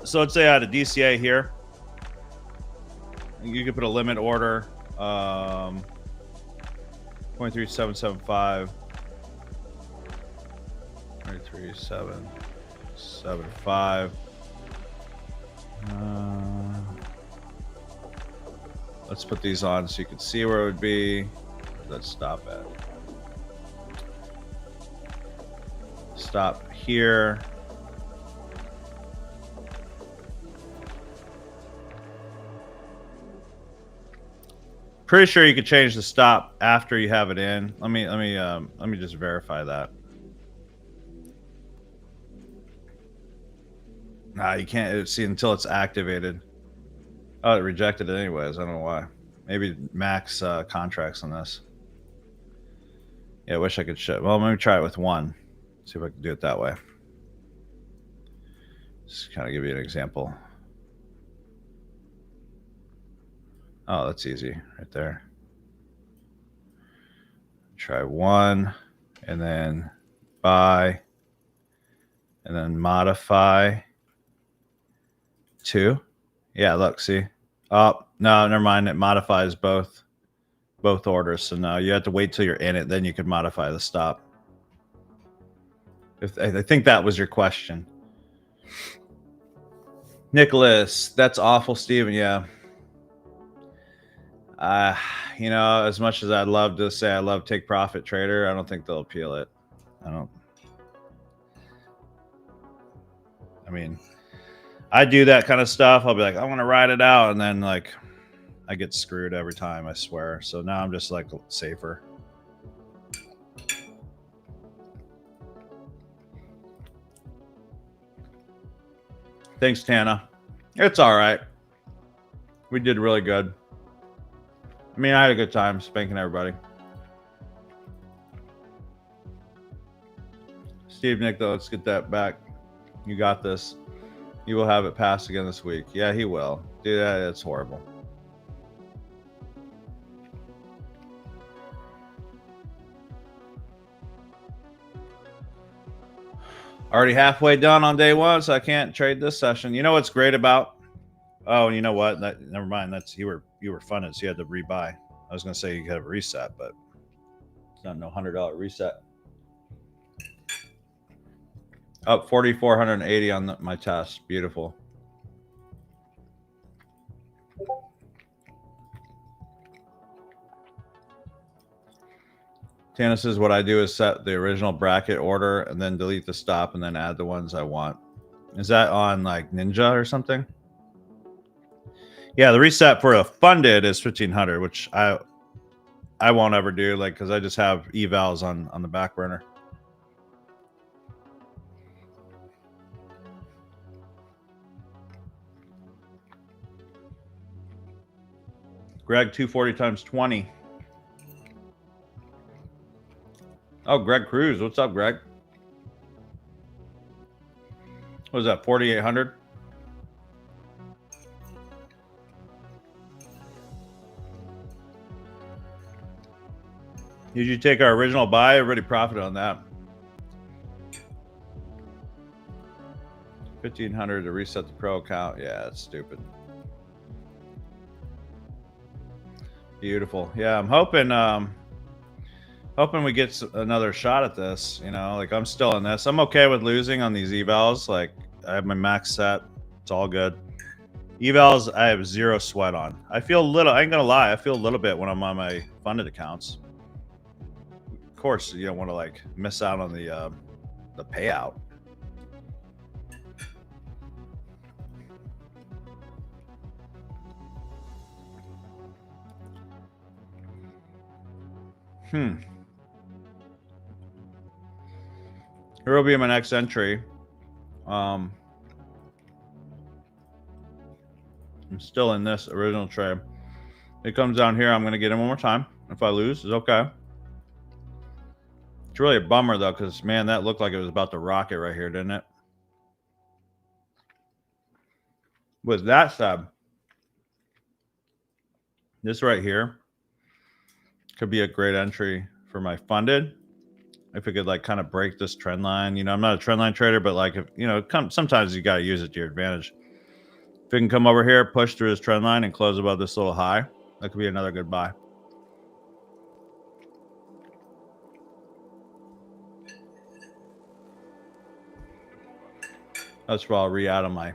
So let's say I had a DCA here. You could put a limit order, 0.3775, 0.3775. Let's put these on so you can see where it would be. Let's stop at. Stop here. Pretty sure you could change the stop after you have it in. Let me just verify that. Nah, you can't see until it's activated. Oh, it rejected it anyways. I don't know why. Maybe max contracts on this. Yeah, I wish I could show. Well, let me try it with 1. See if I can do it that way. Just kind of give you an example. Oh, that's easy right there. Try 1 and then buy and then modify 2. Yeah, look, see? Oh, no, never mind. It modifies both orders. So now you have to wait till you're in it. Then you can modify the stop. I think that was your question. Nicholas, that's awful, Steven. Yeah. You know, as much as I'd love to say I love Take Profit Trader, I don't think they'll appeal it. I I mean, I do that kind of stuff. I'll be like, I want to ride it out, and then like I get screwed every time, I swear. So now I'm just like safer. Thanks, Tana. It's all right. We did really good. I mean, I had a good time spanking everybody. Steve Nick, though, let's get that back. You got this. You will have it passed again this week. Yeah, he will. Dude, that's horrible. Already halfway done on day one, so I can't trade this session. You know what's great about? Oh, you know what? Never mind. That's you were funded, so you had to rebuy. I was gonna say you could have a reset, but it's not no $100 reset. Up 4,480 on my test. Beautiful. Tana says what I do is set the original bracket order and then delete the stop and then add the ones I want. Is that on like Ninja or something? Yeah, the reset for a funded is 1,500, which I won't ever do, like, because I just have evals on the back burner. Greg, 240 times 20. Oh, Greg Cruz. What's up, Greg? What was that, 4,800? Did you take our original buy? I already profited on that. 1,500 to reset the pro account. Yeah, that's stupid. Beautiful. Yeah, I'm hoping we get another shot at this. You know, like I'm still in this. I'm okay with losing on these evals. Like I have my max set. It's all good. Evals, I have zero sweat on. I feel a little. I ain't gonna lie. I feel a little bit when I'm on my funded accounts. Of course, you don't want to like miss out on the payout. Here will be my next entry. I'm still in this original trade. It comes down here. I'm going to get in one more time. If I lose, it's okay. It's really a bummer, though, because, man, that looked like it was about to rocket right here, didn't it? With that said, this right here could be a great entry for my funded. If it could like kind of break this trend line, you know, I'm not a trend line trader, but like if you know, sometimes you got to use it to your advantage. If it can come over here, push through this trend line and close above this little high, that could be another good buy. That's where I'll re-add on my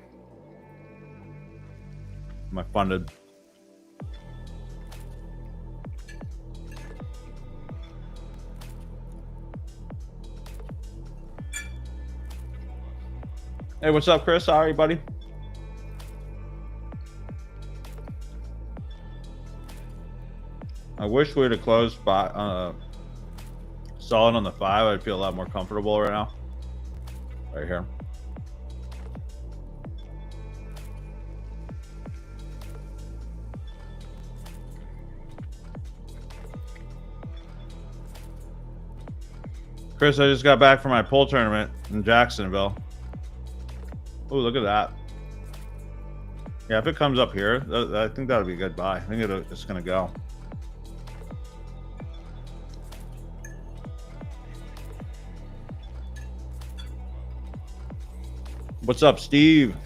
funded. Hey, what's up, Chris? How are you, buddy? I wish we would have closed solid on the 5. I'd feel a lot more comfortable right now. Right here. Chris, I just got back from my pool tournament in Jacksonville. Oh, look at that. Yeah, if it comes up here, I think that would be a good buy. I think it's going to go. What's up, Steve?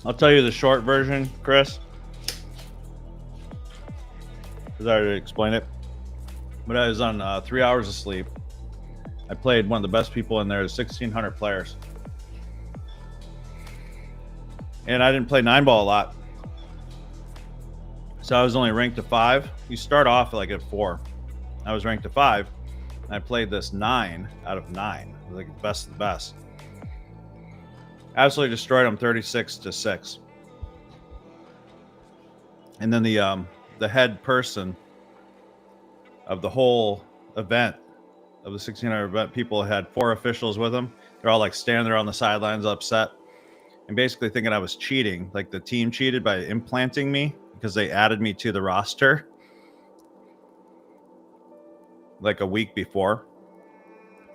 I'll tell you the short version, Chris, because I already explained it. But I was on 3 hours of sleep. I played one of the best people in there, 1,600 players. And I didn't play 9-ball a lot. So I was only ranked to 5. You start off like at 4. I was ranked to 5. And I played this 9 out of 9. It was like the best of the best. Absolutely destroyed them 36-6. And then the head person of the whole event, of the 1,600 event, people had 4 officials with them. They're all like standing there on the sidelines upset and basically thinking I was cheating. Like the team cheated by implanting me because they added me to the roster like a week before.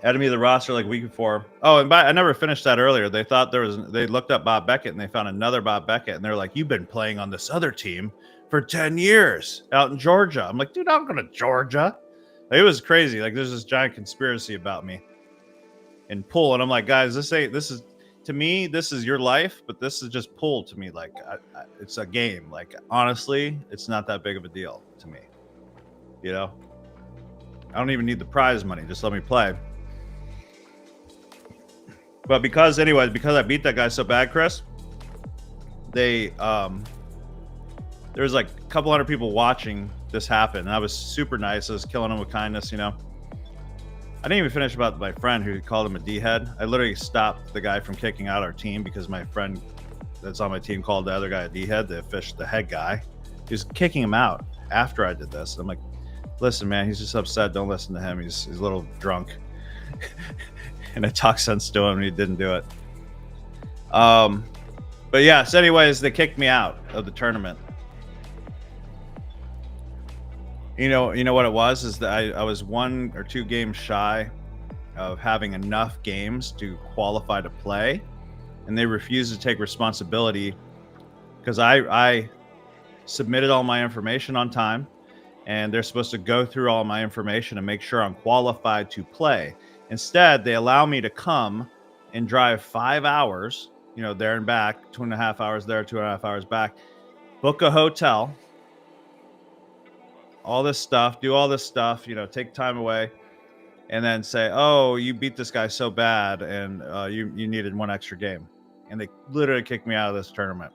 Added me to the roster like a week before. Oh, and I never finished that earlier. They thought they looked up Bob Beckett and they found another Bob Beckett. And they're like, you've been playing on this other team for 10 years out in Georgia. I'm like, dude, I'm going to Georgia. It was crazy. Like there's this giant conspiracy about me and pull. And I'm like, guys, this is, to me, this is your life, but this is just pull to me. Like it's a game. Like, honestly, it's not that big of a deal to me. You know, I don't even need the prize money. Just let me play. But because I beat that guy so bad, Chris, there was like a couple hundred people watching this happen. And I was super nice. I was killing him with kindness, you know. I didn't even finish about my friend who called him a D-head. I literally stopped the guy from kicking out our team because my friend that's on my team called the other guy a D-head, the head guy. He was kicking him out after I did this. I'm like, listen, man, he's just upset. Don't listen to him. He's a little drunk. And I talked sense to him and he didn't do it. But yeah, so anyways, they kicked me out of the tournament. You know what it was is that I was 1 or 2 games shy of having enough games to qualify to play, and they refused to take responsibility because I submitted all my information on time, and they're supposed to go through all my information and make sure I'm qualified to play. Instead, they allow me to come and drive 5 hours, you know, there and back, 2.5 hours there, 2.5 hours back, book a hotel, all this stuff, do all this stuff, you know, take time away, and then say, oh, you beat this guy so bad and you needed 1 extra game. And they literally kicked me out of this tournament.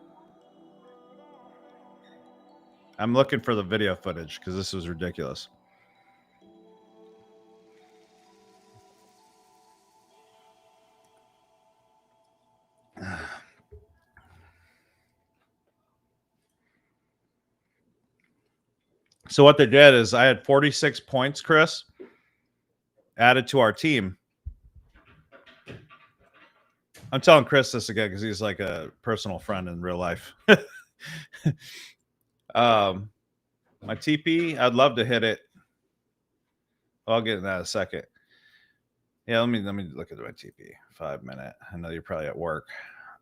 I'm looking for the video footage because this was ridiculous. So what they did is I had 46 points, Chris, added to our team. I'm telling Chris this again because he's like a personal friend in real life. My TP, I'd love to hit it. I'll get in that in a second. Yeah, let me look at my TP. 5 minute. I know you're probably at work.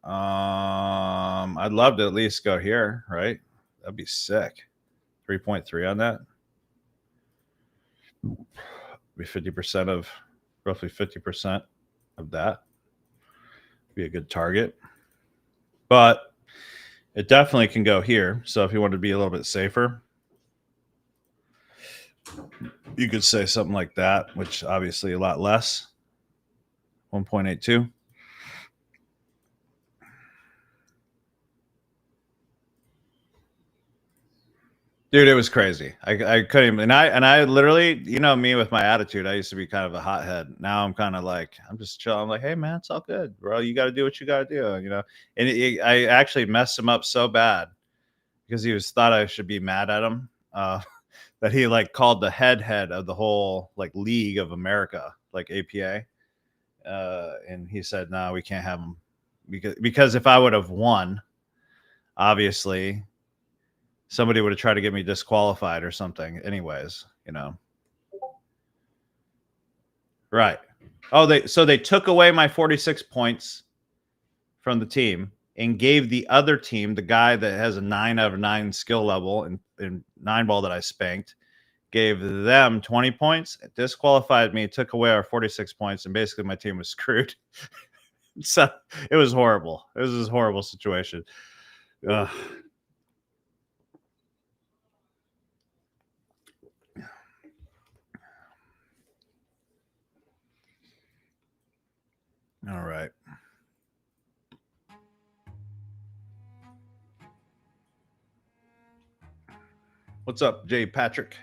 I'd love to at least go here, right? That'd be sick. 3.3 on that. Be 50% of roughly 50% of that. Be a good target. But it definitely can go here. So if you want to be a little bit safer, you could say something like that, which obviously a lot less. 1.82. Dude, it was crazy. I couldn't even, and I literally, you know me with my attitude, I used to be kind of a hothead. Now I'm kind of like, I'm just chill. I'm like, hey man, it's all good, bro. You got to do what you got to do, you know. And I actually messed him up so bad because he thought I should be mad at him. That he like called the head of the whole like League of America, like APA. And he said, no, we can't have him because if I would have won, obviously somebody would have tried to get me disqualified or something anyways, you know. Right. Oh, so they took away my 46 points from the team and gave the other team, the guy that has a 9 out of 9 skill level in 9-ball that I spanked, gave them 20 points, disqualified me, took away our 46 points, and basically my team was screwed. So it was horrible. It was this horrible situation. Ugh. All right. What's up, Jay Patrick?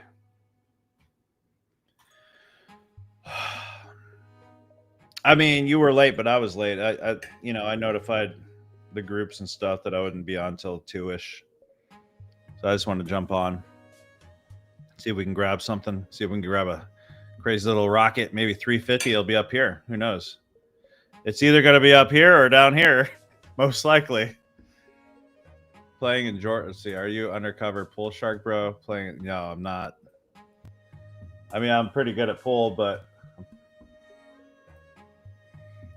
I mean, you were late, but I was late. I notified the groups and stuff that I wouldn't be on till 2-ish. So I just wanted to jump on, see if we can grab something, see if we can grab a crazy little rocket. Maybe 350 will be up here. Who knows? It's either going to be up here or down here, most likely. Playing in Georgia. Let's see, are you undercover pool shark, bro? Playing? No, I'm not. I mean, I'm pretty good at pool, but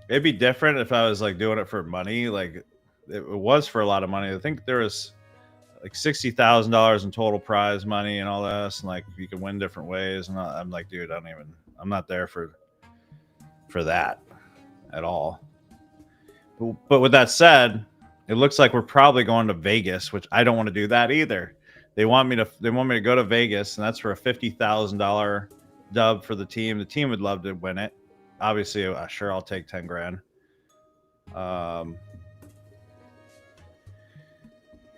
it'd be different if I was like doing it for money. Like it was for a lot of money. I think there was like $60,000 in total prize money and all this, and like you can win different ways. And I'm like, dude, I'm not there for that at all. But with that said, it looks like we're probably going to Vegas, which I don't want to do that either. They want me to go to Vegas, and that's for a $50,000 dub for the team. The team would love to win it. Obviously, sure, I'll take 10 grand.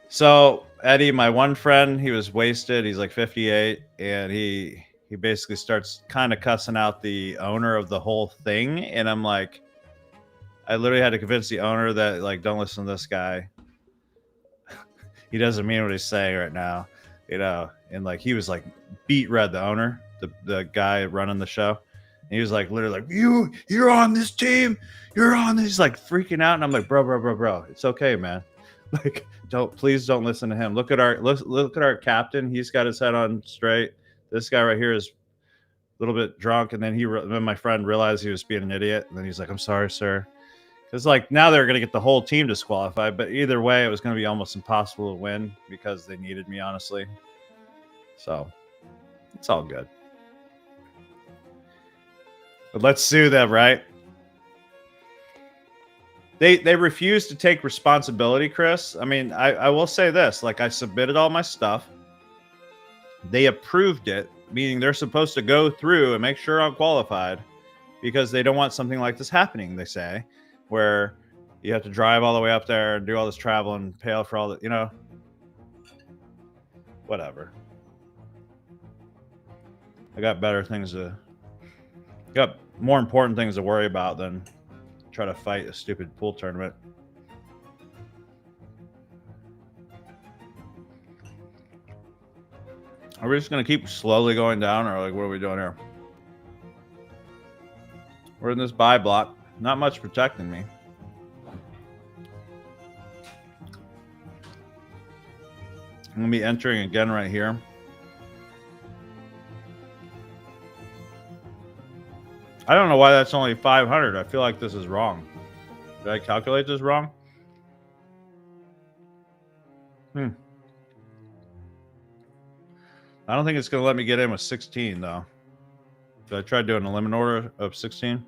So Eddie, my one friend, he was wasted. He's like 58, and he basically starts kind of cussing out the owner of the whole thing, and I'm like, I literally had to convince the owner that like, don't listen to this guy. He doesn't mean what he's saying right now, And like he was like beat red, the owner, the guy running the show. And he was like literally like, you're on this team, you're on this. He's like freaking out, and I'm like, bro, it's okay, man. Like, please don't listen to him. Look at our captain. He's got his head on straight. This guy right here is a little bit drunk, and then my friend realized he was being an idiot, and then he's like, I'm sorry, sir. Because like now they're going to get the whole team disqualified, but either way, it was going to be almost impossible to win because they needed me, honestly. So it's all good. But let's sue them, right? They refuse to take responsibility, Chris. I mean, I will say this: like I submitted all my stuff, they approved it, meaning they're supposed to go through and make sure I'm qualified, because they don't want something like this happening. They say, where you have to drive all the way up there and do all this travel and pay for all the, whatever. I got more important things to worry about than try to fight a stupid pool tournament. Are we just going to keep slowly going down, or like what are we doing here? We're in this buy block. Not much protecting me. I'm going to be entering again right here. I don't know why that's only 500. I feel like this is wrong. Did I calculate this wrong? I don't think it's going to let me get in with 16, though. Did I try doing a limit order of 16?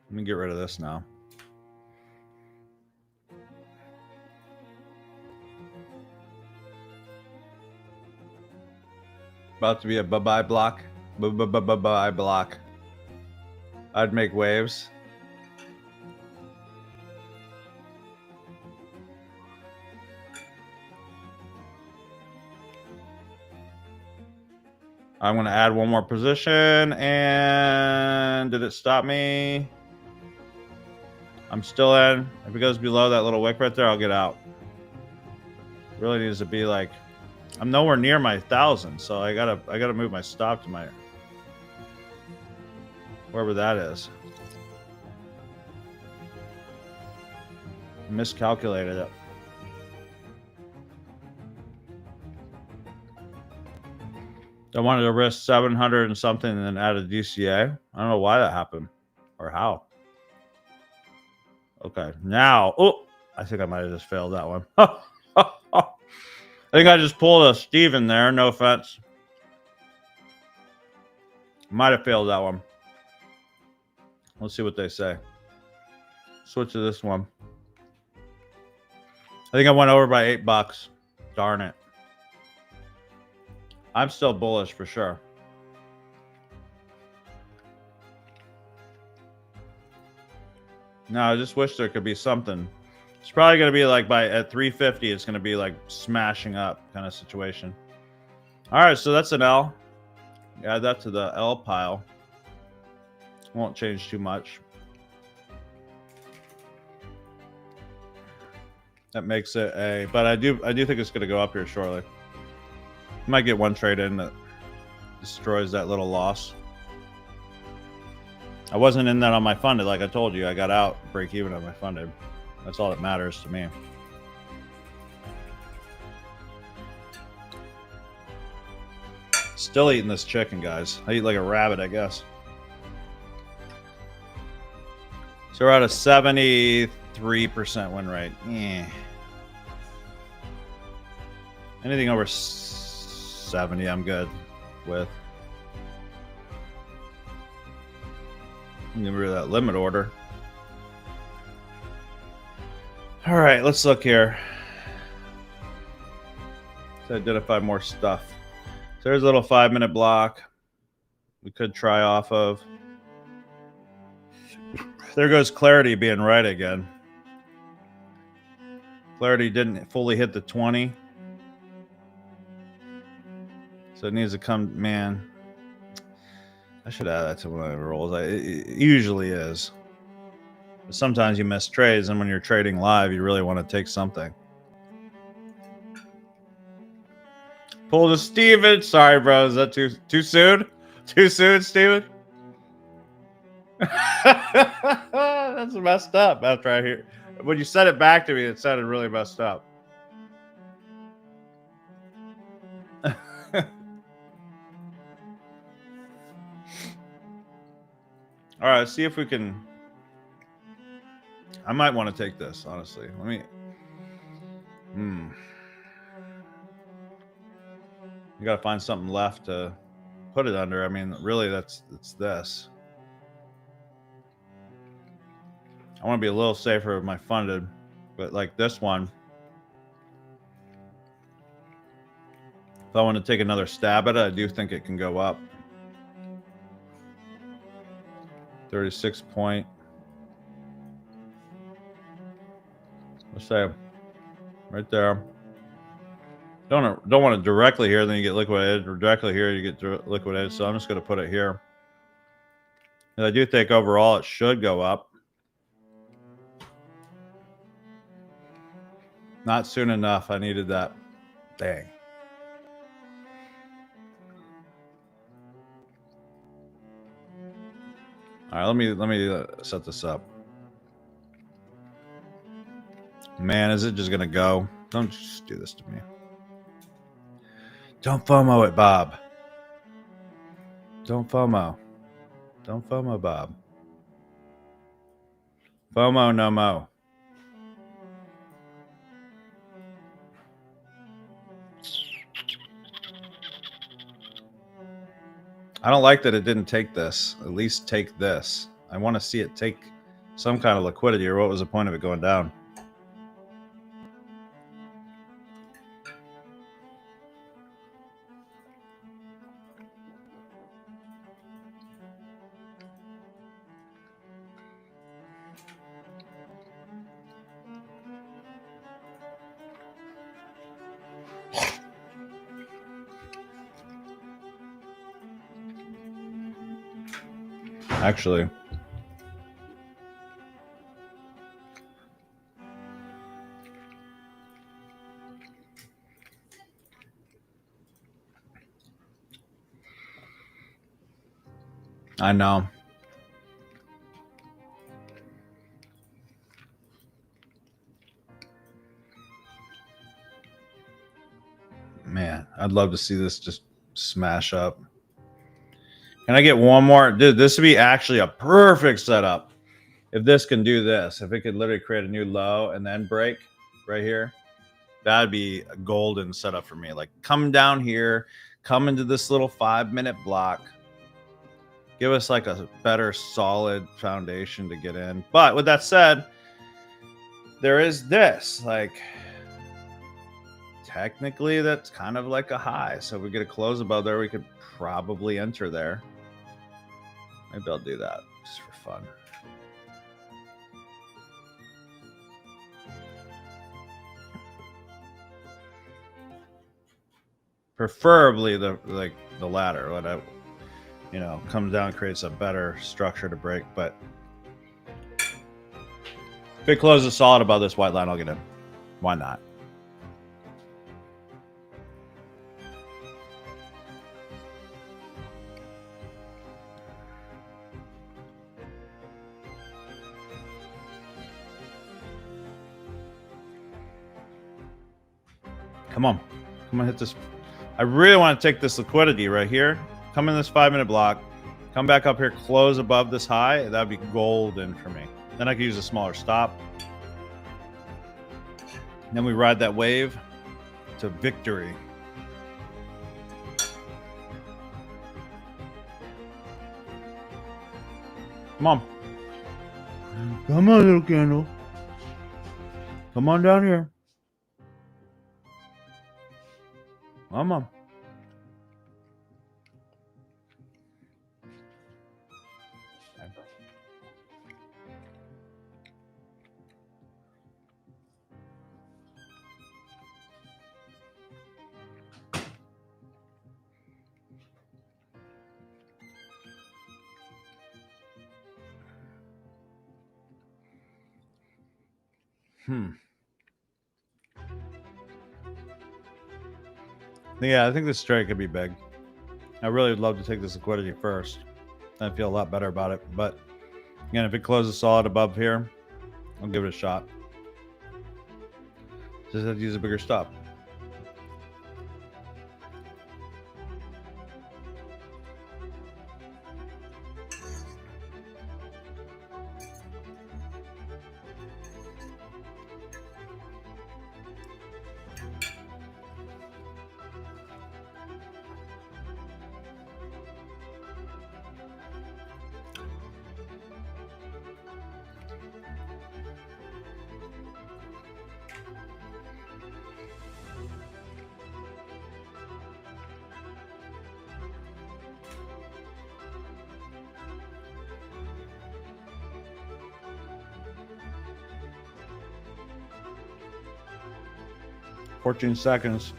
Let me get rid of this now. About to be a bye-bye block. Bye-bye block. I'd make waves. I'm going to add one more position, and did it stop me? I'm still in. If it goes below that little wick right there, I'll get out. Really needs to be like, I'm nowhere near my 1,000, so I gotta move my stop to my wherever that is. Miscalculated it. I wanted to risk 700 and something and then add a DCA. I don't know why that happened or how. Okay, now, I think I might have just failed that one. I think I just pulled a Steven there. No offense. Might have failed that one. Let's see what they say. Switch to this one. I think I went over by $8. Darn it. I'm still bullish for sure. No, I just wish there could be something. It's probably going to be like at 350, it's going to be like smashing up kind of situation. All right, so that's an L. Add that to the L pile. Won't change too much. That makes it a, but I do think it's going to go up here shortly. Might get one trade in that destroys that little loss. I wasn't in that on my funded, like I told you. I got out, break even on my funded. That's all that matters to me. Still eating this chicken, guys. I eat like a rabbit, I guess. So we're at a 73% win rate. Anything over 70, I'm good with. Get rid of that limit order. All right, let's look here. Let's identify more stuff. So there's a little 5-minute block we could try off of. There goes Clarity being right again. Clarity didn't fully hit the 20. So it needs to come, man. I should add that to one of the rolls. It usually is. But sometimes you miss trades, and when you're trading live, you really want to take something. Pull to Steven. Sorry, bro. Is that too soon? Too soon, Steven? That's messed up after I hear. When you said it back to me, it sounded really messed up. All right, let's see if we can. I might want to take this, honestly. Let me. You got to find something left to put it under. I mean, really, it's this. I want to be a little safer with my funded, but like this one, if I want to take another stab at it, I do think it can go up. 36 point. Let's say right there. Don't want it directly here, then you get liquidated, or directly here you get liquidated. So I'm just going to put it here. And I do think overall it should go up. Not soon enough. I needed that. Dang. All right, let me set this up. Man, is it just gonna go? Don't just do this to me. Don't FOMO it, Bob. Don't FOMO. Don't FOMO, Bob. FOMO no mo. I don't like that it didn't take this. At least take this. I want to see it take some kind of liquidity, or what was the point of it going down? Actually, I know. Man, I'd love to see this just smash up. Can I get one more? Dude, this would be actually a perfect setup. If this can do this, if it could literally create a new low and then break right here, that'd be a golden setup for me. Like, come down here, come into this little 5-minute block, give us like a better solid foundation to get in. But with that said, there is this, like, technically that's kind of like a high. So if we get a close above there, we could probably enter there. Maybe I'll do that just for fun. Preferably the latter, what I, you know, comes down and creates a better structure to break. But if it closes solid above this white line, I'll get in. Why not? Come on. Come on, hit this. I really want to take this liquidity right here. Come in this 5-minute block. Come back up here, close above this high. That'd be golden for me. Then I could use a smaller stop. And then we ride that wave to victory. Come on. Come on, little candle. Come on down here. Come on. Yeah, I think this trade could be big. I really would love to take this liquidity first. I feel a lot better about it. But again, if it closes solid above here, I'll give it a shot. Just have to use a bigger stop. $14 seconds.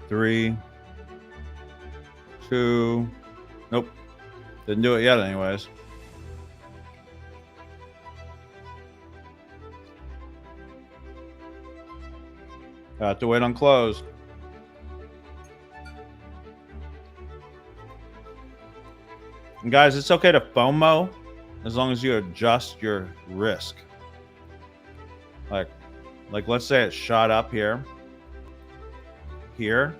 3, 2. Nope. Didn't do it yet anyways. Got to wait on close. And guys, it's okay to FOMO as long as you adjust your risk. Like let's say it shot up here. You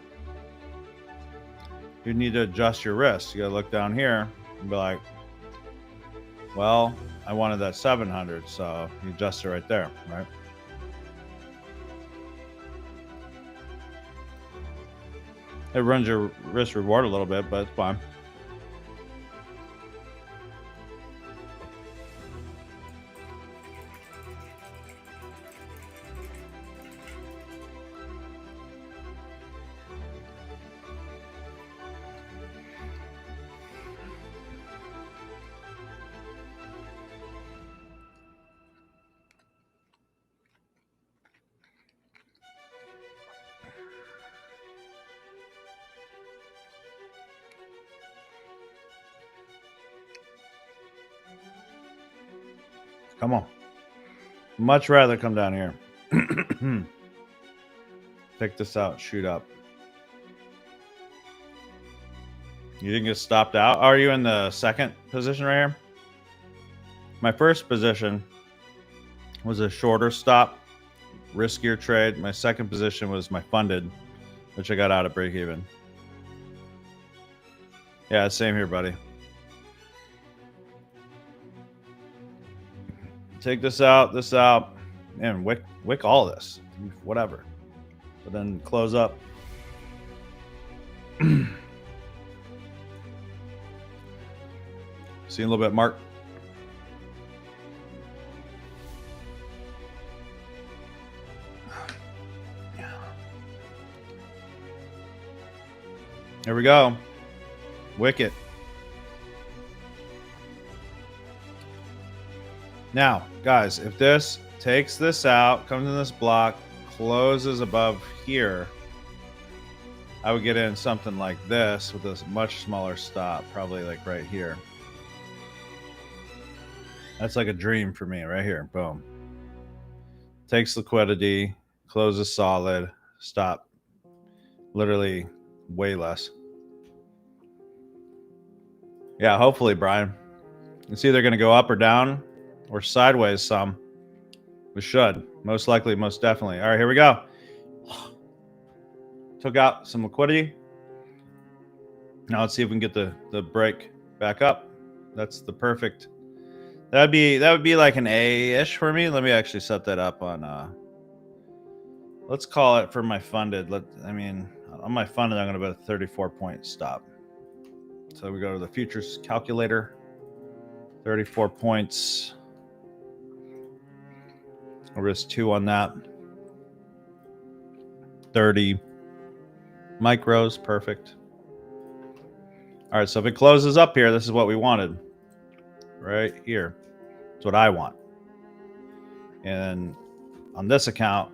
need to adjust your risk. You gotta look down here and be like, well, I wanted that 700, so you adjust it right there, right? It runs your risk reward a little bit, but it's fine. Come on. Much rather come down here. Take this out. Shoot up. You didn't get stopped out? Are you in the second position right here? My first position was a shorter stop, riskier trade. My second position was my funded, which I got out at break even. Yeah, same here, buddy. Take this out, and wick all this, whatever. But then close up. See you in a little bit, Mark. There we go. Wick it. Now, guys, if this takes this out, comes in this block, closes above here, I would get in something like this with this much smaller stop, probably like right here. That's like a dream for me right here. Boom. Takes liquidity, closes solid, stop. Literally way less. Yeah, hopefully, Brian. It's either going to go up or down or sideways some. We should. Most likely, most definitely. All right, here we go. Took out some liquidity. Now let's see if we can get the break back up. That's the perfect. That would be like an A-ish for me. Let me actually set that up on let's call it for my funded. On my funded, I'm going to put a 34-point stop. So we go to the futures calculator. 34 points. I'll risk 2 on that. 30 micros, perfect. All right, so if it closes up here, this is what we wanted. Right here. That's what I want. And on this account,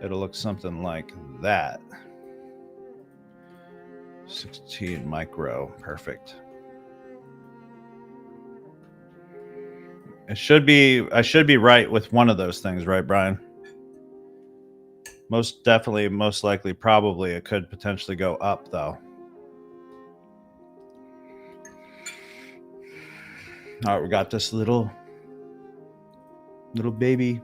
it'll look something like that. 16 micro, perfect. I should be right with one of those things, right, Brian? Most definitely, most likely, probably it could potentially go up though. All right, we got this little baby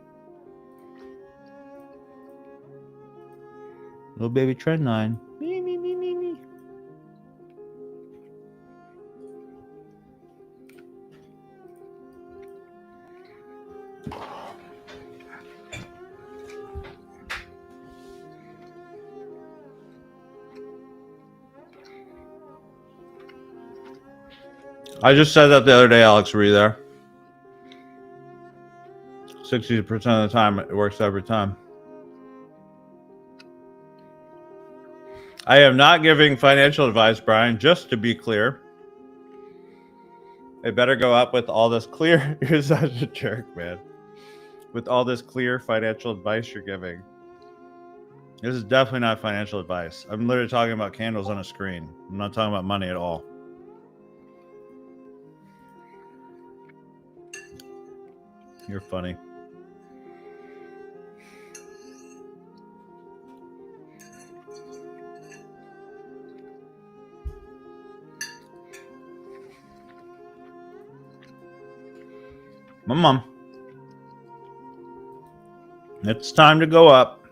trend line. Me. I just said that the other day, Alex. Were you there? 60% of the time, it works every time. I am not giving financial advice, Brian, just to be clear. It better go up with all this clear. You're such a jerk, man. With all this clear financial advice you're giving. This is definitely not financial advice. I'm literally talking about candles on a screen. I'm not talking about money at all. You're funny. My mom. It's time to go up.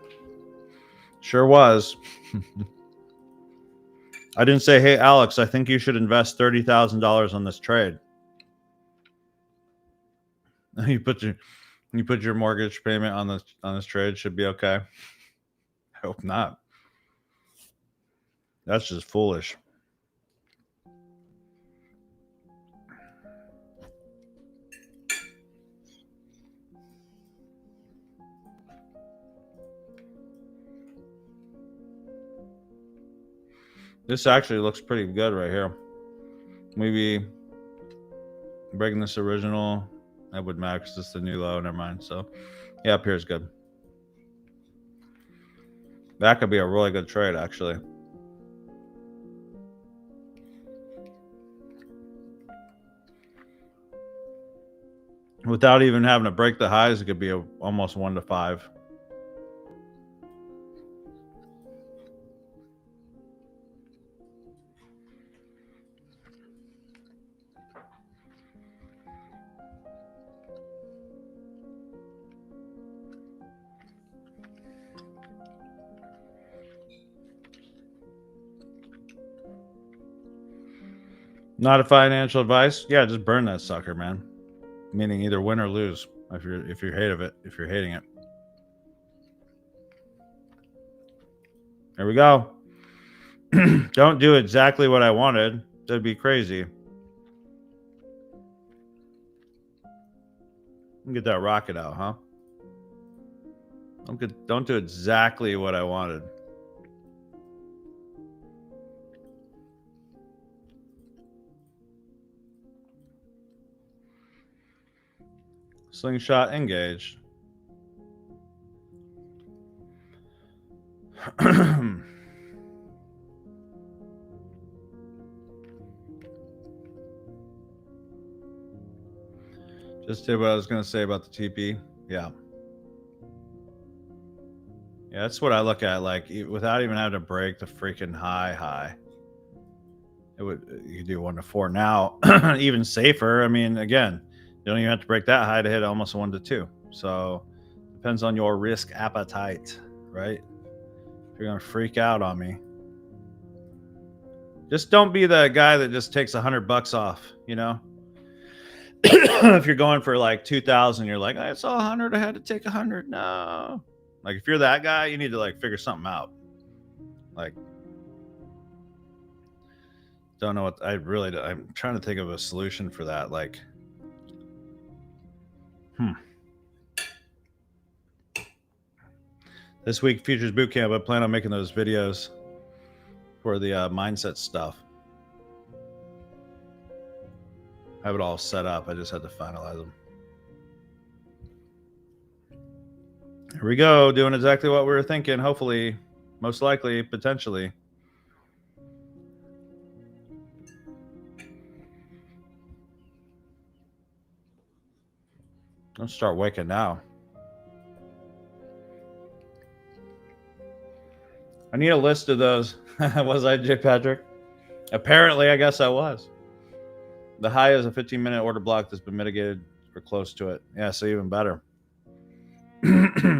Sure was. I didn't say, hey, Alex, I think you should invest $30,000 on this trade. You put your mortgage payment on this trade, should be okay. I hope not. That's just foolish. This actually looks pretty good right here. Maybe breaking this original, that would max this the new low. Never mind. So yeah, up here is good. That could be a really good trade, actually. Without even having to break the highs, it could be almost 1 to 5. Not a financial advice. Yeah, just burn that sucker, man. Meaning either win or lose. If you're hating it. There we go. Don't do exactly what I wanted. That'd be crazy. Get that rocket out, huh? Don't do exactly what I wanted. Slingshot engaged. Just did what I was going to say about the TP. Yeah. Yeah, that's what I look at. Like, without even having to break the freaking high. You could do 1 to 4 now. Even safer. I mean, again, you don't even have to break that high to hit almost a 1 to 2. So depends on your risk appetite, right? If you're gonna freak out on me, just don't be the guy that just takes $100 off. You know, if you're going for like 2,000, you're like, I saw 100, I had to take 100. No, like if you're that guy, you need to like figure something out. Like, don't know what I'm trying to think of a solution for that. Like, this week futures bootcamp, I plan on making those videos for the mindset stuff. I have it all set up. I just had to finalize them. Here we go, doing exactly what we were thinking. Hopefully, most likely, potentially. Don't start waking now. I need a list of those. Was I, J. Patrick? Apparently, I guess I was. The high is a 15-minute order block that's been mitigated or close to it. Yeah, so even better.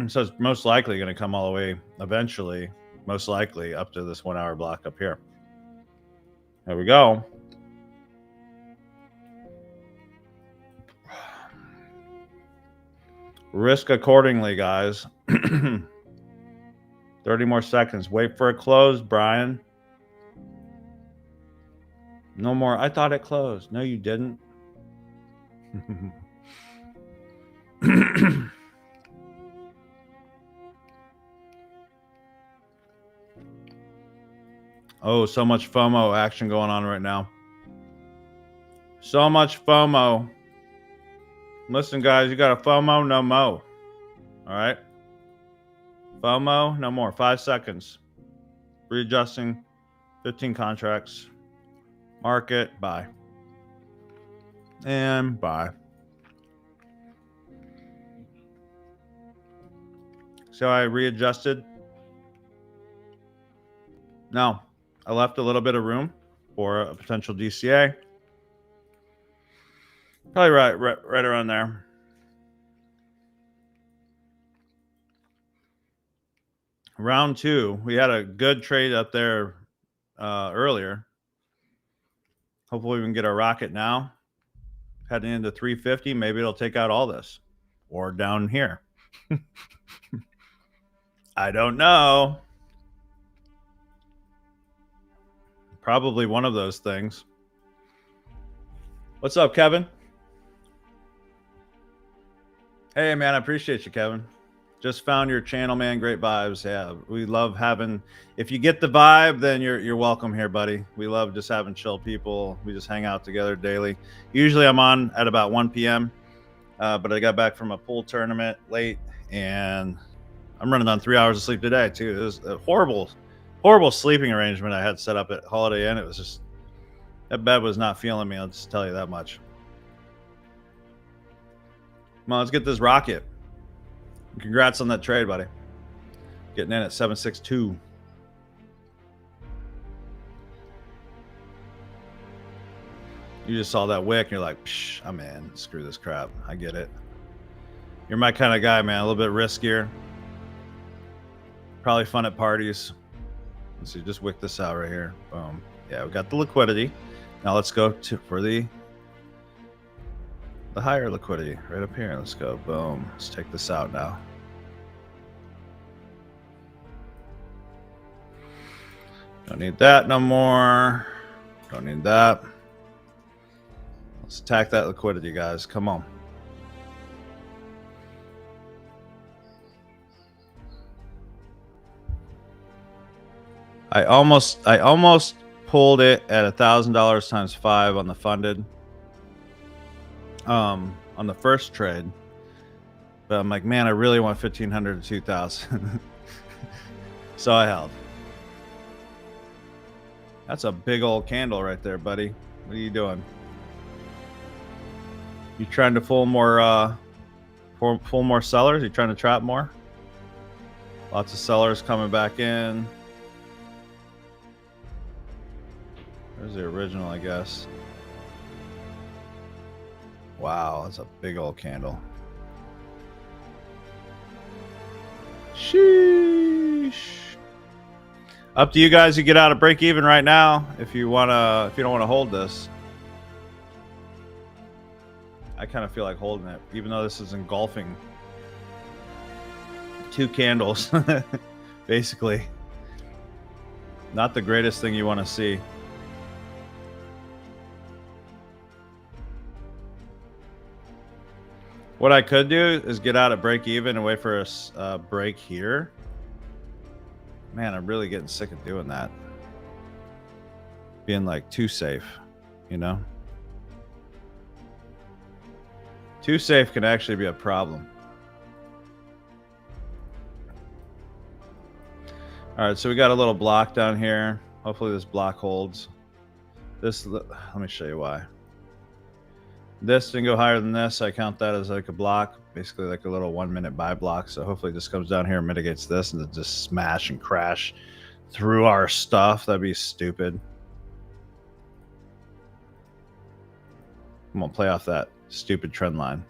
So it's most likely going to come all the way eventually, most likely up to this 1 hour block up here. There we go. Risk accordingly, guys. 30 more seconds. Wait for it close, Brian. No more. I thought it closed. No, you didn't. Oh, so much FOMO action going on right now. So much FOMO. Listen, guys, you got a FOMO, no mo. All right? FOMO, no more. 5 seconds. Readjusting. 15 contracts. Market, buy. And buy. So I readjusted. No, I left a little bit of room for a potential DCA. Probably right around there. Round 2, we had a good trade up there earlier. Hopefully we can get our rocket now. Heading into 350, maybe it'll take out all this. Or down here. I don't know. Probably one of those things. What's up, Kevin? Hey, man, I appreciate you, Kevin. Just found your channel, man. Great vibes. Yeah, we love having. If you get the vibe, then you're welcome here, buddy. We love just having chill people. We just hang out together daily. Usually, I'm on at about 1 p.m. But I got back from a pool tournament late, and I'm running on 3 hours of sleep today too. It was a horrible sleeping arrangement I had set up at Holiday Inn. It was just, that bed was not feeling me. I'll just tell you that much. Come on, let's get this rocket. Congrats on that trade, buddy. Getting in at 762. You just saw that wick and you're like, psh, I'm in. Screw this crap. I get it. You're my kind of guy, man. A little bit riskier. Probably fun at parties. Let's see, just wick this out right here. Boom. Yeah, we got the liquidity. Now let's go for the higher liquidity right up here. Let's go. Boom. Let's take this out now. Don't need that no more. Don't need that. Let's attack that liquidity, guys. Come on. I almost pulled it at $1,000 times 5 on the funded. On the first trade, But I'm like, man, I really want 1,500 to 2,000. So I held. That's a big old candle right there, buddy. What are you doing? You trying to pull more more sellers? You trying to trap more? Lots of sellers coming back in. There's the original, I guess. Wow, that's a big old candle. Sheesh. Up to you guys. You get out of break even right now if you wanna. If you don't want to hold this, I kind of feel like holding it, even though this is engulfing 2 candles, basically. Not the greatest thing you want to see. What I could do is get out at break even and wait for a break here. Man, I'm really getting sick of doing that. Being like too safe, you know? Too safe can actually be a problem. All right, so we got a little block down here. Hopefully this block holds. This, let me show you why. This didn't go higher than this. I count that as like a block, basically like a little 1 minute buy block. So hopefully this comes down here and mitigates this and just smash and crash through our stuff. That'd be stupid. I'm gonna play off that stupid trend line.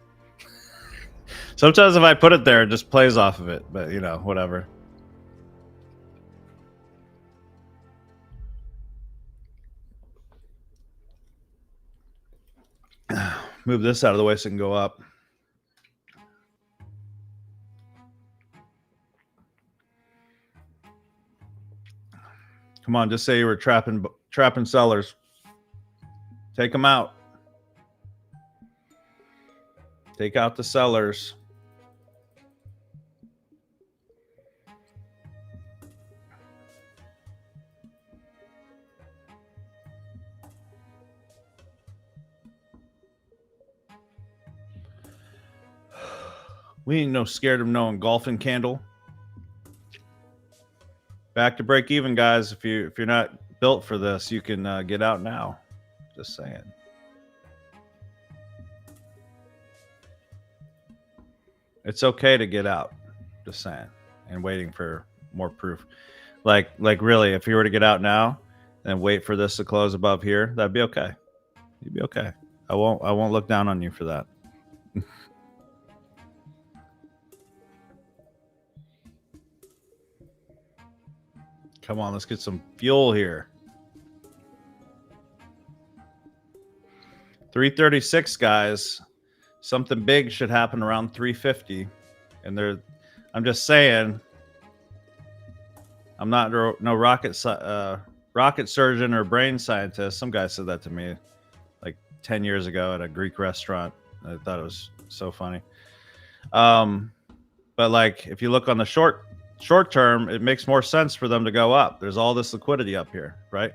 Sometimes if I put it there, it just plays off of it, but you know, whatever. Move this out of the way so it can go up. Come on, just say you were trapping sellers. Take them out. Take out the sellers. We ain't no scared of no engulfing candle. Back to break even, guys. If you're not built for this, you can get out now. Just saying. It's okay to get out. Just saying. And waiting for more proof. Like really, if you were to get out now and wait for this to close above here, that'd be okay. You'd be okay. I won't look down on you for that. Come on, let's get some fuel here. 336, guys. Something big should happen around 350. And I'm just saying, I'm not no rocket surgeon or brain scientist. Some guy said that to me like 10 years ago at a Greek restaurant. I thought it was so funny. But like, if you look on the short term, it makes more sense for them to go up. There's all this liquidity up here, right?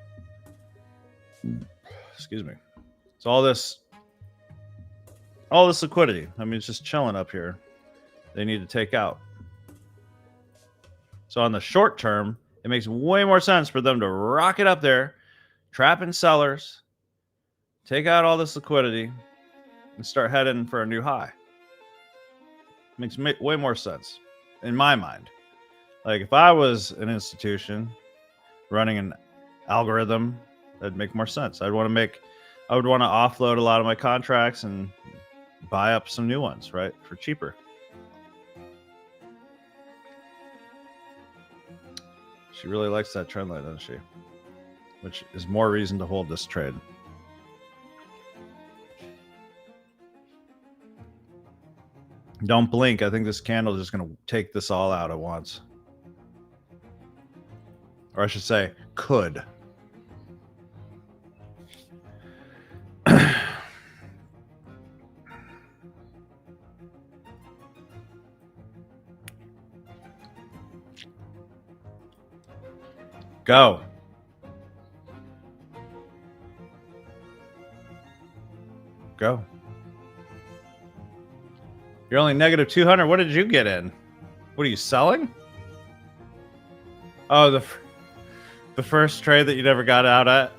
Excuse me. It's all this liquidity. I mean, it's just chilling up here. They need to take out. So on the short term, it makes way more sense for them to rocket up there, trapping sellers, take out all this liquidity, and start heading for a new high. Makes way more sense in my mind. Like if I was an institution running an algorithm, that'd make more sense. I would want to offload a lot of my contracts and buy up some new ones, right? For cheaper. She really likes that trend line, doesn't she? Which is more reason to hold this trade. Don't blink. I think this candle is just going to take this all out at once. Or I should say, could. Go. Go. You're only negative 200. What did you get in? What are you selling? Oh, the first trade that you never got out at.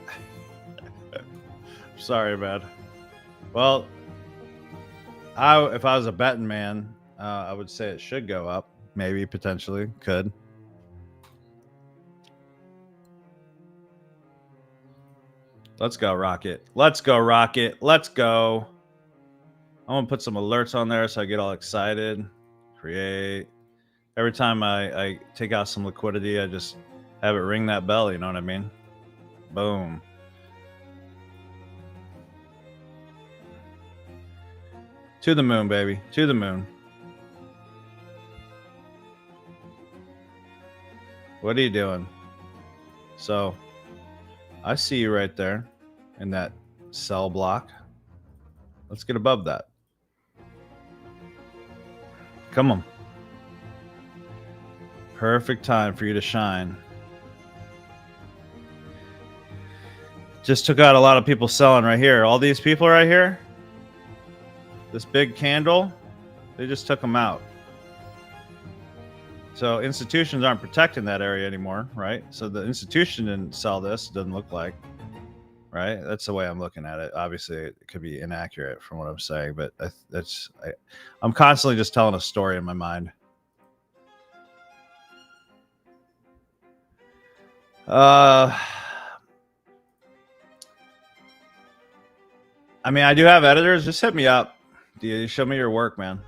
Sorry, man. Well, if I was a betting man, I would say it should go up. Maybe, potentially, could. Let's go, Rocket. Let's go, Rocket. Let's go. I'm going to put some alerts on there so I get all excited. Create. Every time I take out some liquidity, I just have it ring that bell. You know what I mean? Boom. To the moon, baby. To the moon. What are you doing? So, I see you right there in that sell block. Let's get above that. Come on. Perfect time for you to shine. Just took out a lot of people selling right here. All these people right here, this big candle, they just took them out. So institutions aren't protecting that area anymore, right? So the institution didn't sell this, doesn't look like, right? That's the way I'm looking at it. Obviously, it could be inaccurate from what I'm saying, but I'm constantly just telling a story in my mind. I mean, I do have editors. Just hit me up. You show me your work, man.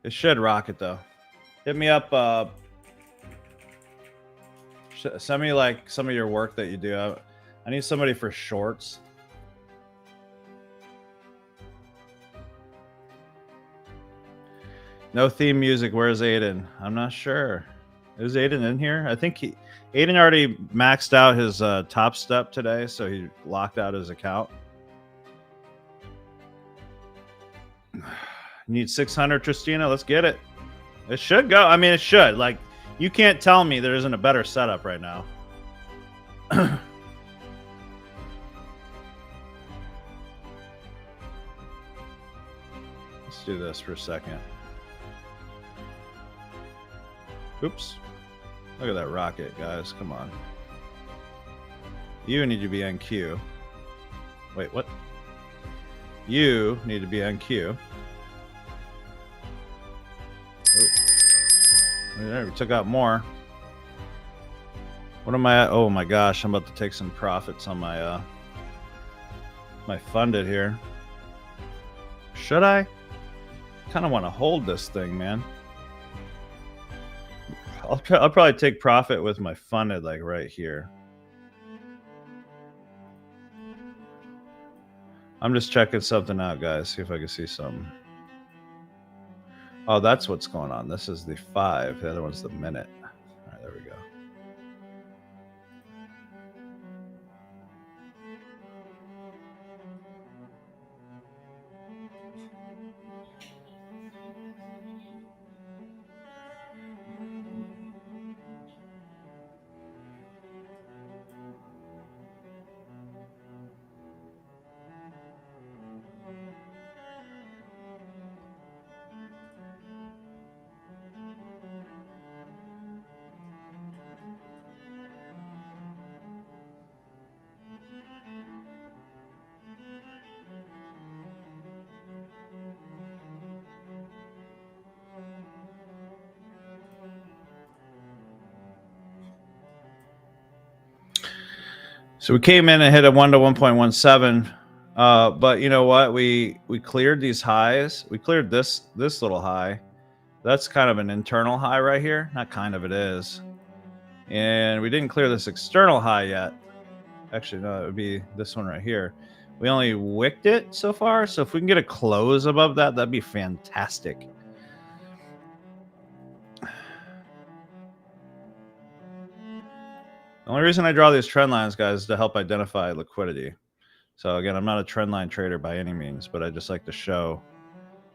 It should rocket though. Hit me up. Send me like some of your work that you do. I need somebody for shorts. No theme music. Where's Aiden? I'm not sure. Is Aiden in here? I think Aiden already maxed out his top step today, so he locked out his account. Need 600, Tristina. Let's get it. It should go. I mean, it should. Like, you can't tell me there isn't a better setup right now. Let's do this for a second. Oops. Look at that rocket, guys. Come on. You need to be on Q. Wait, what? You need to be on Q. Oh. There, we took out more. What am I at? Oh my gosh, I'm about to take some profits on my my funded here. Should I? Kind of want to hold this thing, man. I'll probably take profit with my funded, like right here. I'm just checking something out, guys. See if I can see something. Oh, that's what's going on. This is the 5. The other one's the minute. All right, there we go. So we came in and hit a 1 to 1.17, but you know what? We cleared these highs. We cleared this little high. That's kind of an internal high right here. Not kind of, it is. And we didn't clear this external high yet. Actually, no, it would be this one right here. We only wicked it so far. So if we can get a close above that, that'd be fantastic. The only reason I draw these trend lines, guys, is to help identify liquidity. So again, I'm not a trend line trader by any means, but I just like to show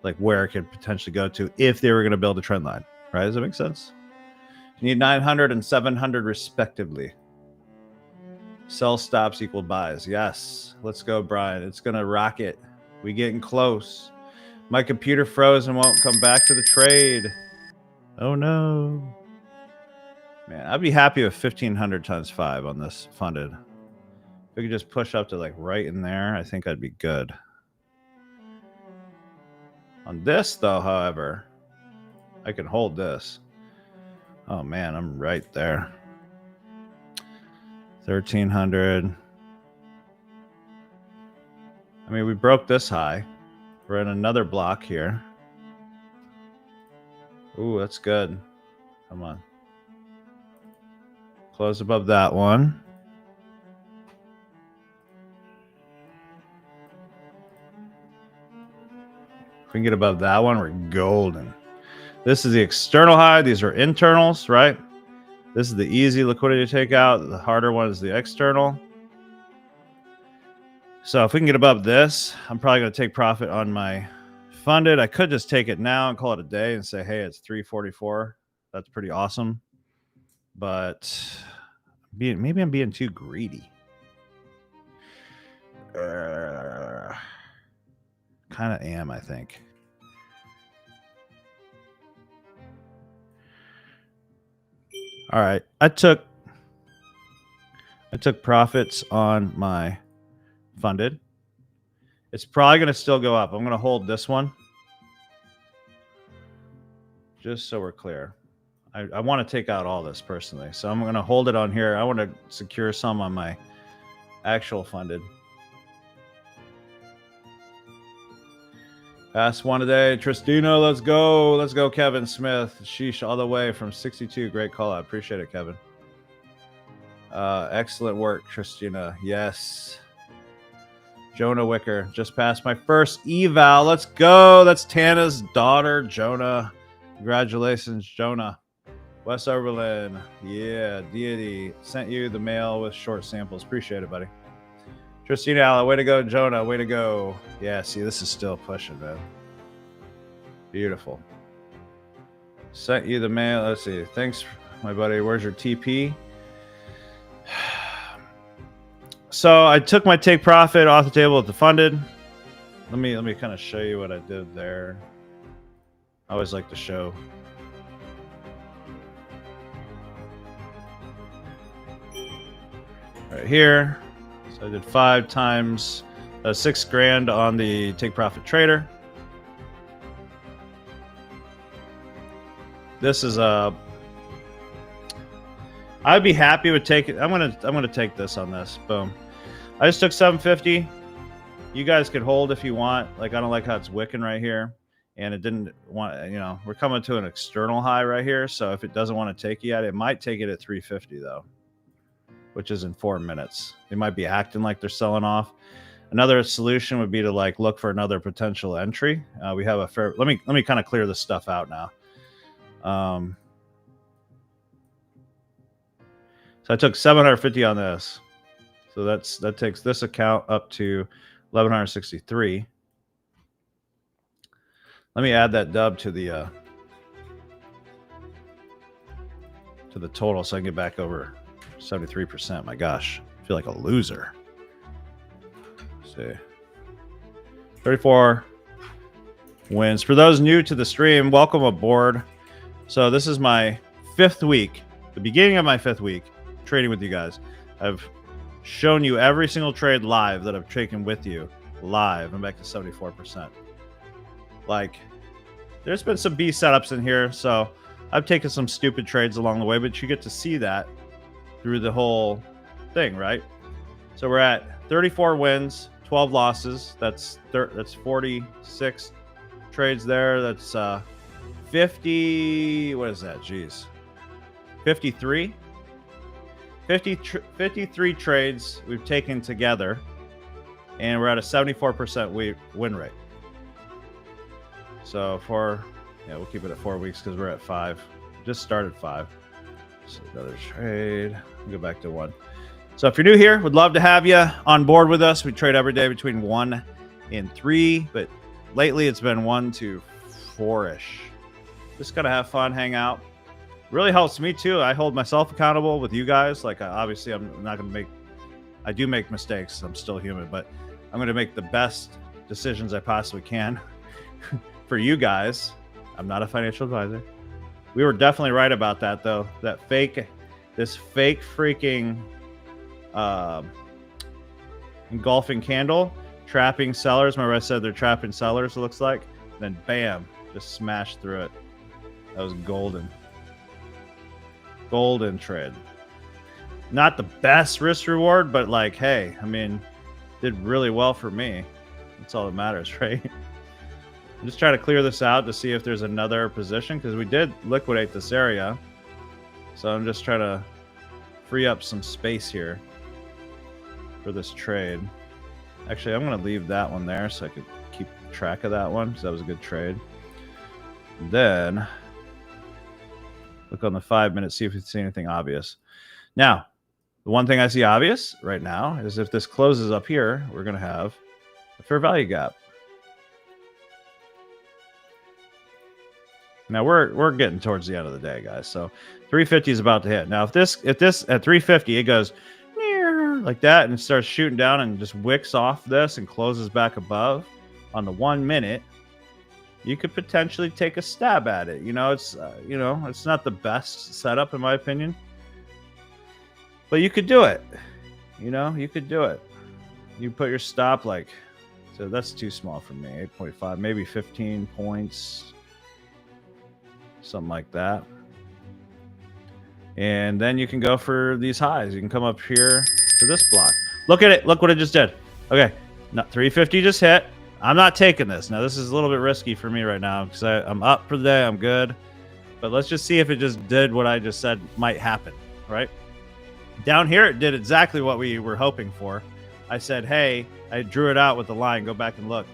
like where it could potentially go to if they were going to build a trend line, right? Does that make sense? You need 900 and 700 respectively. Sell stops equal buys. Yes. Let's go, Brian. It's going to rocket. We getting close. My computer froze and won't come back to the trade. Oh, no. Man, I'd be happy with 1,500 times 5 on this funded. If we could just push up to like right in there, I think I'd be good. On this, though, however, I can hold this. Oh, man, I'm right there. 1,300. I mean, we broke this high. We're in another block here. Ooh, that's good. Come on. Close above that one. If we can get above that one, we're golden. This is the external high. These are internals, right? This is the easy liquidity to take out. The harder one is the external. So if we can get above this, I'm probably going to take profit on my funded. I could just take it now and call it a day and say, hey, it's 344. That's pretty awesome. But maybe I'm being too greedy. Kind of am, I think. All right, I took profits on my funded. It's probably going to still go up. I'm going to hold this one just so we're clear. I want to take out all this personally, so I'm going to hold it on here. I want to secure some on my actual funded. Pass one today. Tristino, let's go. Let's go, Kevin Smith. Sheesh, all the way from 62. Great call. I appreciate it, Kevin. Excellent work, Tristina. Yes. Jonah Wicker. Just passed my first eval. Let's go. That's Tana's daughter, Jonah. Congratulations, Jonah. Wes Oberlin. Yeah, Deity. Sent you the mail with short samples. Appreciate it, buddy. Christina Allen, way to go, Jonah. Way to go. Yeah, see, this is still pushing, man. Beautiful. Sent you the mail. Let's see. Thanks, my buddy. Where's your TP? So I took my take profit off the table at the funded. Let me kind of show you what I did there. I always like to show. Right here. So I did 5 times $6 grand on the take profit trader. This is I'd be happy with taking. I'm gonna take this on this. Boom. I just took 750. You guys could hold if you want. Like, I don't like how it's wicking right here, and it didn't want. You know, we're coming to an external high right here. So if it doesn't want to take it yet, it might take it at 350 though, which is in 4 minutes. They might be acting like they're selling off. Another solution would be to like look for another potential entry. We have a fair. Let me kind of clear this stuff out now. So I took 750 on this. So that takes this account up to 1,163. Let me add that dub to the total so I can get back over 73%. My gosh, I feel like a loser. Let's see. 34 wins. For those new to the stream, welcome aboard. So this is my 5th week, the beginning of my 5th week trading with you guys. I've shown you every single trade live that I've taken with you live. I'm back to 74%. Like, there's been some B setups in here, so I've taken some stupid trades along the way, but you get to see that through the whole thing, right? So we're at 34 wins, 12 losses. That's 46 trades there. That's 50. What is that? Jeez, 53. 53 trades we've taken together, and we're at a 74% win rate. So we'll keep it at 4 weeks because we're at 5. Just started 5. So another trade. We'll go back to 1. So if you're new here, would love to have you on board with us. We trade every day between 1 and 3, but lately it's been 1 to 4-ish. Just gotta have fun, hang out. Really helps me too. I hold myself accountable with you guys. Like, obviously I'm not gonna make I do make mistakes. I'm still human, but I'm going to make the best decisions I possibly can for you guys. I'm not a financial advisor. We were definitely right about that, though. This fake freaking engulfing candle trapping sellers. Remember I said they're trapping sellers, it looks like. Then bam, just smashed through it. That was golden. Golden trade. Not the best risk reward, but like, hey, I mean, did really well for me. That's all that matters, right? I'm just trying to clear this out to see if there's another position, because we did liquidate this area. So I'm just trying to free up some space here for this trade. Actually, I'm going to leave that one there so I could keep track of that one, because that was a good trade. And then look on the 5 minutes, see if we see anything obvious. Now, the one thing I see obvious right now is if this closes up here, we're going to have a fair value gap. Now we're getting towards the end of the day, guys. So 350 is about to hit. Now if this at 350 it goes like that and it starts shooting down and just wicks off this and closes back above on the 1 minute, you could potentially take a stab at it. It's not the best setup in my opinion, but you could do it. You could do it. You put your stop like, so that's too small for me. 8.5, maybe 15 points. Something like that. And then you can go for these highs. You can come up here to this block. Look at it. Look what it just did. Okay. 350 just hit. I'm not taking this. Now, this is a little bit risky for me right now because I'm up for the day. I'm good. But let's just see if it just did what I just said might happen, right? Down here, it did exactly what we were hoping for. I said, hey, I drew it out with the line. Go back and look.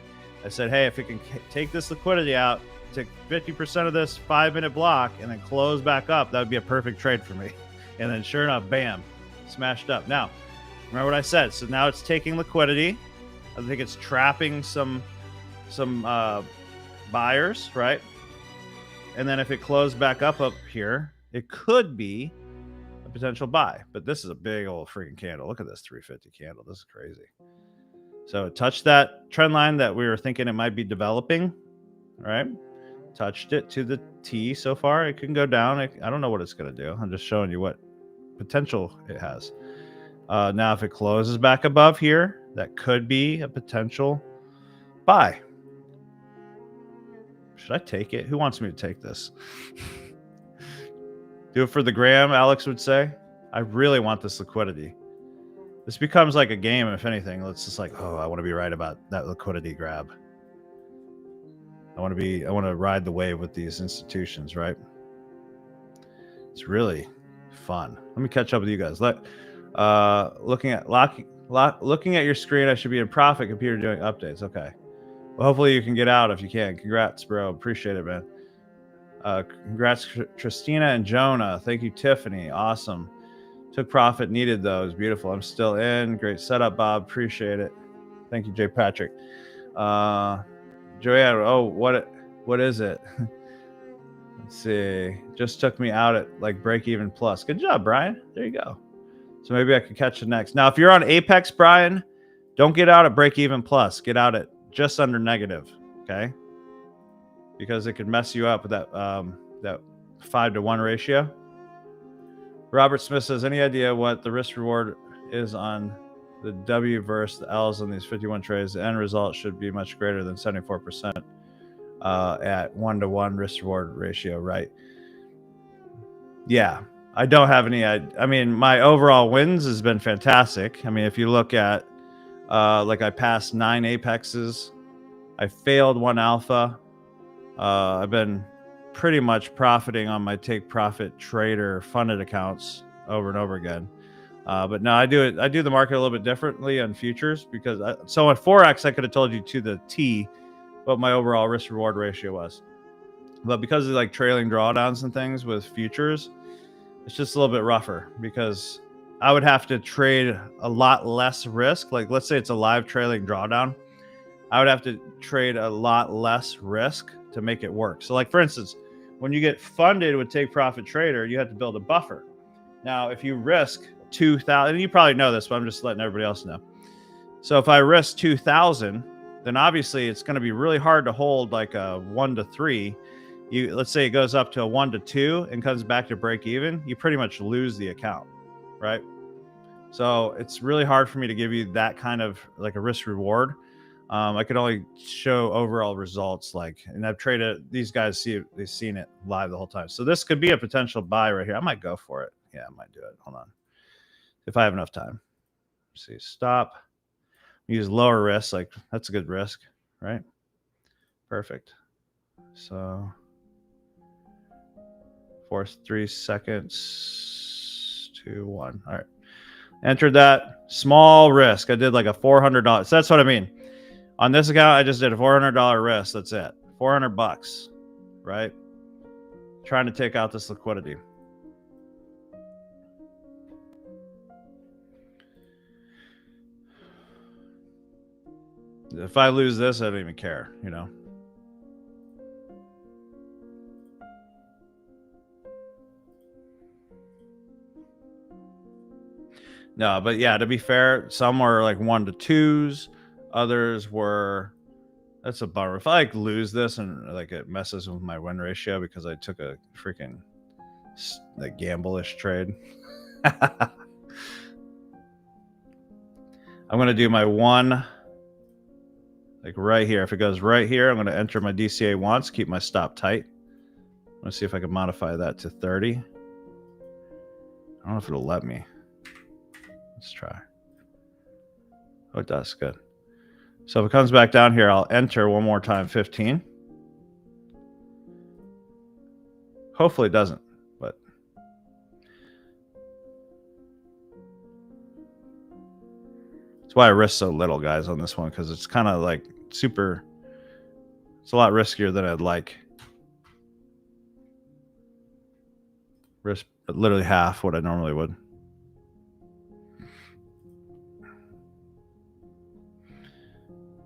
I said, hey, if it can take this liquidity out, take 50% of this 5 minute block and then close back up, that would be a perfect trade for me. And then sure enough, bam, smashed up. Now, remember what I said. So now it's taking liquidity. I think it's trapping some buyers, right? And then if it closed back up here, it could be a potential buy. But this is a big old freaking candle. Look at this 350 candle. This is crazy. So it touched that trend line that we were thinking it might be developing, right? Touched it to the T so far. It can go down. I don't know what it's going to do. I'm just showing you what potential it has. Now, if it closes back above here, that could be a potential buy. Should I take it? Who wants me to take this? Do it for the gram, Alex would say. I really want this liquidity. This becomes like a game, if anything. It's just like, oh, I want to be right about that liquidity grab. I want to ride the wave with these institutions, right? It's really fun. Let me catch up with you guys. Looking at your screen, I should be in profit. Computer doing updates. Okay. Well, hopefully you can get out if you can. Congrats, bro. Appreciate it, man. Congrats, Christina and Jonah. Thank you, Tiffany. Awesome. Took profit, needed those. Beautiful. I'm still in. Great setup, Bob. Appreciate it. Thank you, J. Patrick. Joanne, oh, what is it? Let's see. Just took me out at like break even plus. Good job, Brian. There you go. So maybe I could catch it next. Now, if you're on Apex, Brian, don't get out at break even plus. Get out at just under negative, okay? Because it could mess you up with that 5-to-1 ratio. Robert Smith says, any idea what the risk reward is on the W versus the L's on these 51 trades? The end result should be much greater than 74% at 1-to-1 risk reward ratio, right? Yeah, I don't have any. I mean, my overall wins has been fantastic. I mean, if you look at like I passed 9 apexes, I failed 1 alpha. I've been pretty much profiting on my take profit trader funded accounts over and over again. But no, I do the market a little bit differently on futures because so on Forex, I could have told you to the T what my overall risk reward ratio was. But because of like trailing drawdowns and things with futures, it's just a little bit rougher because I would have to trade a lot less risk. Like let's say it's a live trailing drawdown. I would have to trade a lot less risk to make it work. So like for instance, when you get funded with Take Profit Trader, you have to build a buffer. Now, if you risk 2,000, and you probably know this, but I'm just letting everybody else know. So if I risk 2,000, then obviously it's going to be really hard to hold like a 1 to 3. Let's say it goes up to a 1 to 2 and comes back to break even. You pretty much lose the account, right? So it's really hard for me to give you that kind of like a risk reward. I could only show overall results, and I've traded, these guys they've seen it live the whole time. So this could be a potential buy right here. I might go for it. Yeah, I might do it. Hold on. If I have enough time. Let's see, stop. Use lower risk. Like that's a good risk, right? Perfect. So 3 seconds, 2, 1. All right. Entered that small risk. I did like a $400. So that's what I mean. On this account, I just did a $400 risk. That's it. $400, right? Trying to take out this liquidity. If I lose this, I don't even care, you know? No, but yeah, to be fair, some were like 1 to 2s. Others were, that's a bummer. If I lose this and like it messes with my win ratio because I took a freaking like gamble-ish trade. I'm going to do my 1 like right here. If it goes right here, I'm going to enter my DCA once, keep my stop tight. I'm going to see if I can modify that to 30. I don't know if it'll let me. Let's try. Oh, it does. Good. So if it comes back down here, I'll enter one more time, 15. Hopefully it doesn't, but that's why I risk so little, guys, on this one, because it's kind of like it's a lot riskier than I'd like. Risk literally half what I normally would.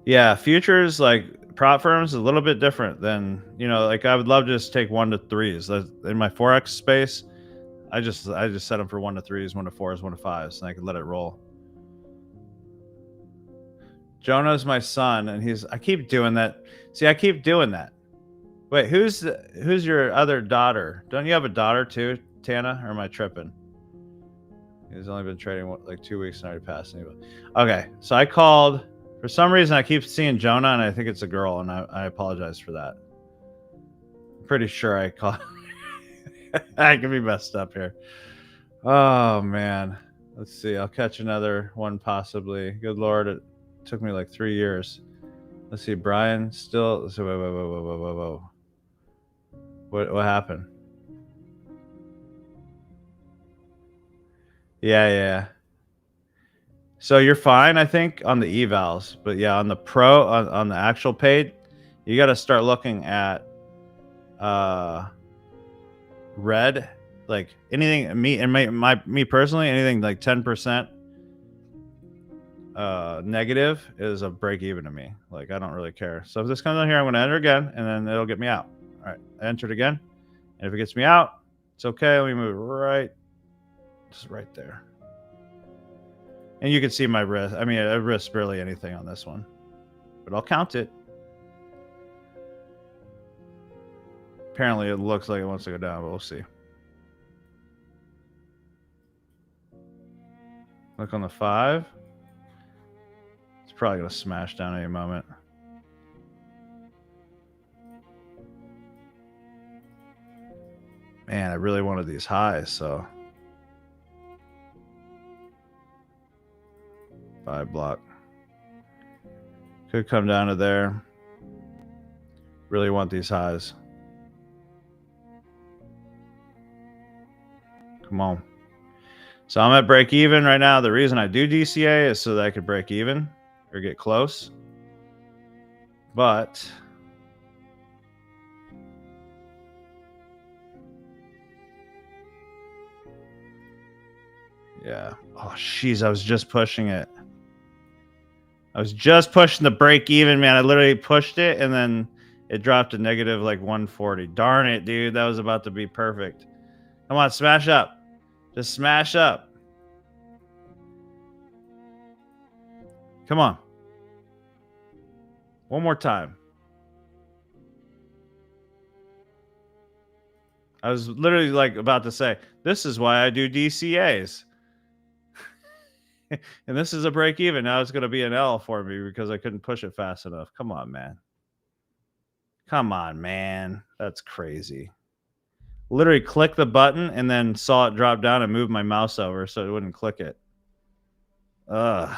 Yeah, futures, like prop firms, a little bit different than, you know, like I would love to just take 1 to 3s. In my Forex space, I just set them for 1 to 3s, 1 to 4s, 1 to 5s, and I could let it roll. Jonah's my son, and I keep doing that. See, I keep doing that. Wait, who's your other daughter? Don't you have a daughter too, Tana? Or am I tripping? He's only been trading like 2 weeks and already passed anyway. Okay, so I called. For some reason, I keep seeing Jonah, and I think it's a girl, and I apologize for that. I'm pretty sure I called. I could be messed up here. Oh, man. Let's see. I'll catch another one possibly. Good Lord, it took me like 3 years. Let's see. Brian still. So whoa. What happened? Yeah. So you're fine, I think, on the evals, but yeah, on the pro, on the actual paid, you got to start looking at red, like anything. Me personally, anything like 10% negative is a break even to me. Like I don't really care. So if this comes on here, I'm going to enter again, and then it'll get me out. All right, I entered again, and if it gets me out, it's okay. Let me move just right there. And you can see my risk. I mean, I risk barely anything on this one, but I'll count it. Apparently, it looks like it wants to go down, but we'll see. Look on the 5. It's probably going to smash down any moment. Man, I really wanted these highs, so 5 block. Could come down to there. Really want these highs. Come on. So I'm at break even right now. The reason I do DCA is so that I could break even or get close. But yeah. Oh, jeez. I was just pushing it. I was just pushing the break even, man. I literally pushed it, and then it dropped to negative like 140. Darn it, dude. That was about to be perfect. Come on, smash up. Just smash up. Come on. One more time. I was literally like about to say, this is why I do DCAs. And this is a break even. Now it's going to be an L for me because I couldn't push it fast enough. Come on, man. Come on, man. That's crazy. Literally click the button and then saw it drop down and move my mouse over so it wouldn't click it. Ugh.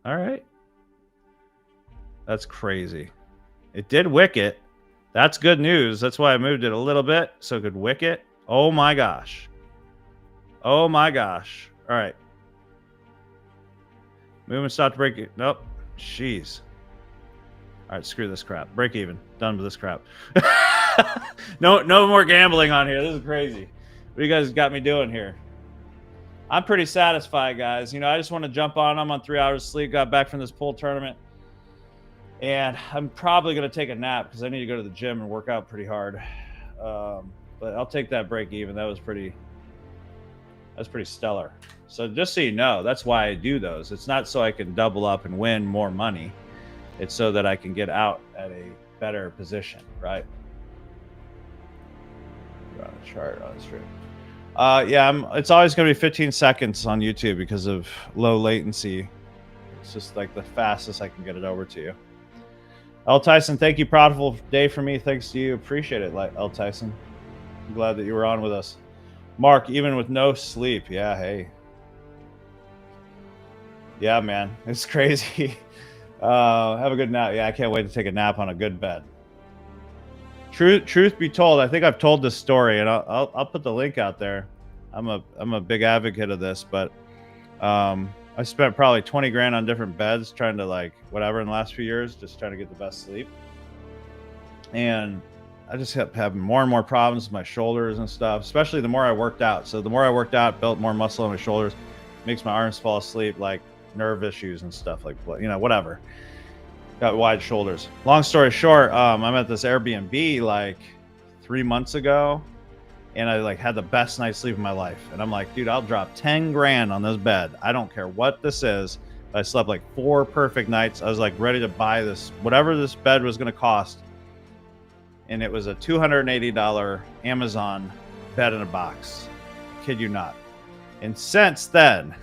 All right. That's crazy. It did wick it. That's good news. That's why I moved it a little bit so it could wick it. Oh my gosh. Oh my gosh. All right. Movement stopped to break it. Nope. Jeez. All right, screw this crap. Break even. Done with this crap. No more gambling on here. This is crazy. What you guys got me doing here? I'm pretty satisfied, guys. You know, I just want to jump on. I'm on 3 hours of sleep. Got back from this pool tournament. And I'm probably going to take a nap because I need to go to the gym and work out pretty hard. But I'll take that break even. That's pretty stellar. So just so you know, that's why I do those. It's not so I can double up and win more money. It's so that I can get out at a better position, right? On a chart on the stream. Yeah, it's always going to be 15 seconds on YouTube because of low latency. It's just like the fastest I can get it over to you. L. Tyson, thank you. Profitable day for me. Thanks to you. Appreciate it, L. Tyson. I'm glad that you were on with us. Mark, even with no sleep. Yeah, hey. Yeah, man. It's crazy. Have a good nap. Yeah, I can't wait to take a nap on a good bed. Truth be told, I think I've told this story, and I'll put the link out there. I'm a big advocate of this, but I spent probably 20 grand on different beds trying to like whatever in the last few years, just trying to get the best sleep. And I just kept having more and more problems with my shoulders and stuff, especially the more I worked out. So the more I worked out, built more muscle on my shoulders, makes my arms fall asleep, like nerve issues and stuff, like, you know, whatever. Got wide shoulders. Long story short, I'm at this Airbnb like 3 months ago, and I like had the best night's sleep of my life. And I'm like, dude, I'll drop 10 grand on this bed. I don't care what this is. I slept like 4 perfect nights. I was like ready to buy this, whatever this bed was going to cost. And it was a $280 Amazon bed in a box. Kid you not. And since then,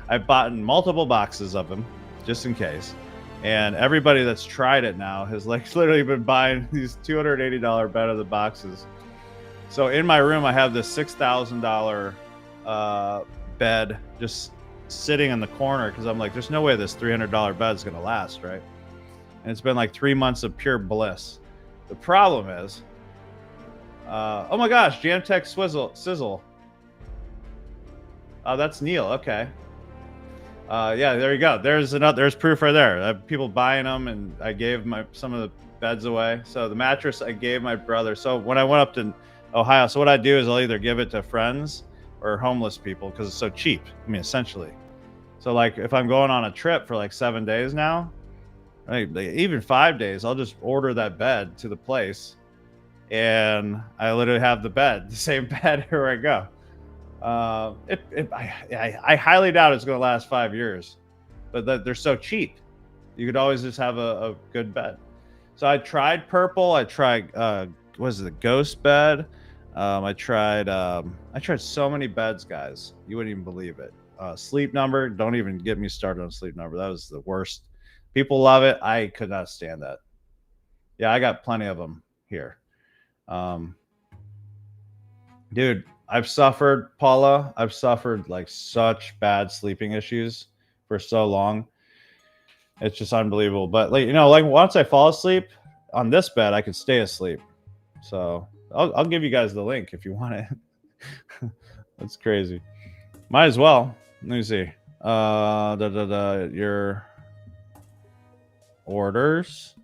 I've bought multiple boxes of them just in case. And everybody that's tried it now has like literally been buying these $280 bed of the boxes. So in my room, I have this $6,000 bed just sitting in the corner because I'm like, there's no way this $300 bed is going to last, right? And it's been like 3 months of pure bliss. The problem is, oh my gosh, Jamtech Sizzle. Oh, that's Neil. Okay. Yeah, there you go. There's proof right there. I have people buying them, and I gave some of the beds away. So the mattress I gave my brother. So when I went up to Ohio, so what I do is I'll either give it to friends or homeless people because it's so cheap. I mean, essentially. So like if I'm going on a trip for like 7 days now, right, even 5 days, I'll just order that bed to the place, and I literally have the same bed where I go. I highly doubt it's going to last 5 years, but they're so cheap. You could always just have a good bed. So I tried purple. I tried what was it, the ghost bed? I tried so many beds, guys. You wouldn't even believe it. Sleep Number. Don't even get me started on Sleep Number. That was the worst. People love it. I could not stand that. Yeah, I got plenty of them here. Dude, I've suffered, Paula. I've suffered like such bad sleeping issues for so long. It's just unbelievable. But like, you know, like once I fall asleep on this bed, I could stay asleep. So I'll give you guys the link if you want it. That's crazy. Might as well. Let me see. Your orders,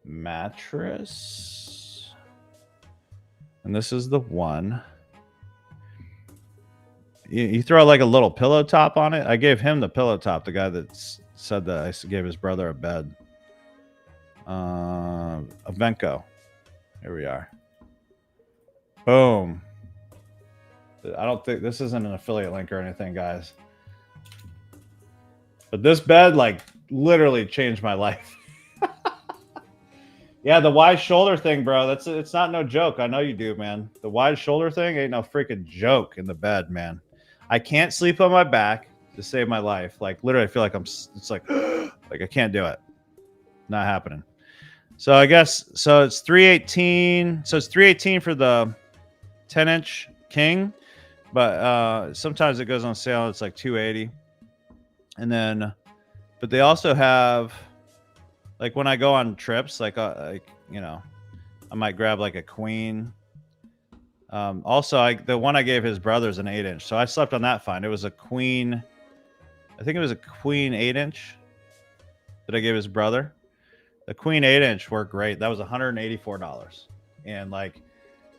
mattress, and this is the one. You throw like a little pillow top on it. I gave him the pillow top, the guy that said that I gave his brother a bed. A Venco. Here we are. Boom. I don't think this isn't an affiliate link or anything, guys. But this bed, like, literally changed my life. Yeah, the wide shoulder thing, bro. It's not no joke. I know you do, man. The wide shoulder thing ain't no freaking joke in the bed, man. I can't sleep on my back to save my life. Like, literally, I feel like it's like I can't do it. Not happening. So I guess, so it's 318. So it's 318 for the 10-inch king, but sometimes it goes on sale. It's like 280. And then, but they also have, like, when I go on trips, like you know, I might grab like a queen. Also, the one I gave his brother is an 8-inch, so I slept on that fine. It was a queen. I think it was a queen 8-inch that I gave his brother. The queen 8-inch worked great. That was $184, and like,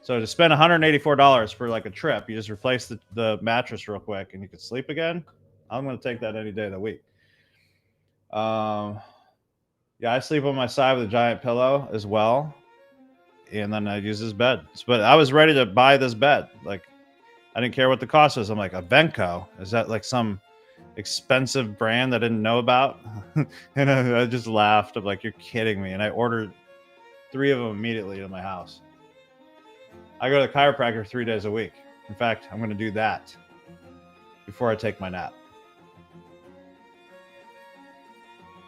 so to spend $184 for like a trip, you just replace the mattress real quick, and you could sleep again. I'm gonna take that any day of the week. Yeah, I sleep on my side with a giant pillow as well, and then I use this bed. But I was ready to buy this bed. Like, I didn't care what the cost was. I'm like, a Venco? Is that like some expensive brand that I didn't know about? And I just laughed. I'm like, you're kidding me. And I ordered 3 of them immediately to my house. I go to the chiropractor 3 days a week. In fact, I'm going to do that before I take my nap.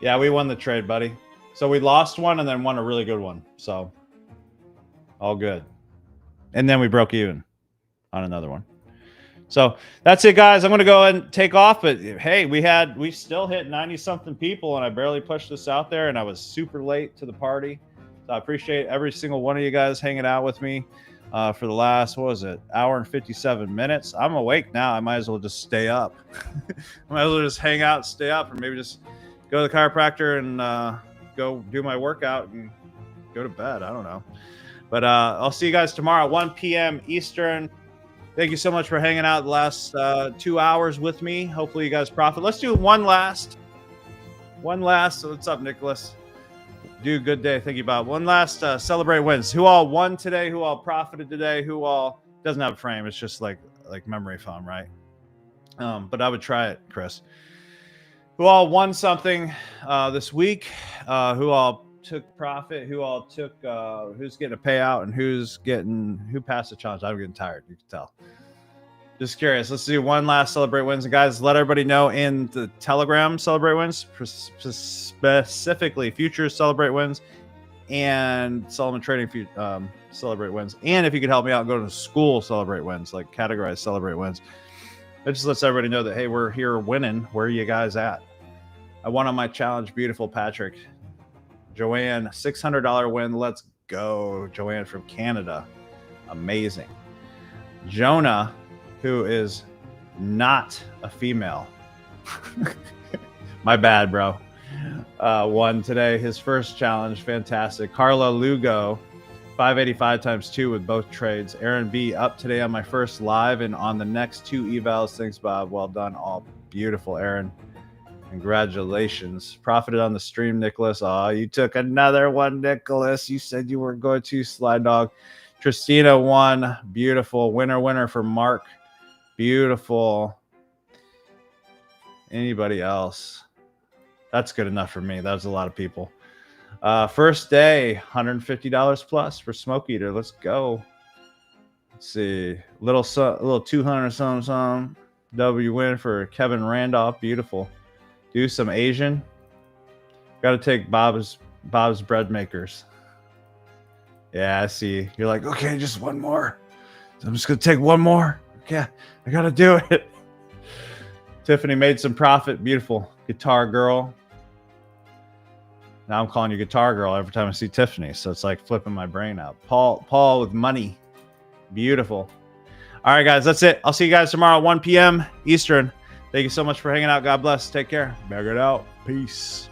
Yeah, we won the trade, buddy. So we lost one and then won a really good one. So all good. And then we broke even on another one. So that's it, guys. I'm going to go ahead and take off. But hey, we still hit 90-something people, and I barely pushed this out there, and I was super late to the party. So I appreciate every single one of you guys hanging out with me for the last, what was it, hour and 57 minutes. I'm awake now. I might as well just stay up. I might as well just hang out, stay up, or maybe just go to the chiropractor and go do my workout and go to bed. I don't know. But I'll see you guys tomorrow at 1 p.m. Eastern. Thank you so much for hanging out the last 2 hours with me. Hopefully you guys profit. Let's do one last. So what's up, Nicholas? Do a good day. Thank you, Bob. One last celebrate wins. Who all won today? Who all profited today? Who all doesn't have a frame? It's just like memory foam, right? But I would try it, Chris. Who all won something this week? Who all took profit? Who all took? Who's getting a payout? And who passed the challenge? I'm getting tired. You can tell. Just curious. Let's do one last celebrate wins, and guys, let everybody know in the Telegram celebrate wins, specifically futures celebrate wins, and Solomon Trading celebrate wins. And if you could help me out, go to the school celebrate wins, like categorize celebrate wins. It just lets everybody know that, hey, we're here winning. Where are you guys at? I won on my challenge. Beautiful, Patrick. Joanne, $600 win. Let's go. Joanne from Canada. Amazing. Jonah, who is not a female. My bad, bro. Won today. His first challenge. Fantastic. Carla Lugo, 585 times 2 with both trades. Aaron B, up today on my first live and on the next 2 evals. Thanks, Bob. Well done. All beautiful, Aaron. Congratulations. Profited on the stream, Nicholas. Oh, you took another one, Nicholas. You said you were going to, Slide Dog. Tristina won. Beautiful. Winner for Mark. Beautiful. Anybody else? That's good enough for me. That was a lot of people. First day, $150 plus for Smoke Eater. Let's go. Let's see. Little 200 some. W win for Kevin Randolph. Beautiful. Do some Asian. Got to take Bob's Bread Makers. Yeah, I see. You're like, okay, just one more. So I'm just gonna take one more. Okay, I gotta do it. Tiffany made some profit. Beautiful. Guitar Girl. Now I'm calling you Guitar Girl every time I see Tiffany. So it's like flipping my brain out. Paul with money. Beautiful. All right, guys, that's it. I'll see you guys tomorrow at 1 p.m. Eastern. Thank you so much for hanging out. God bless. Take care. Bag it out. Peace.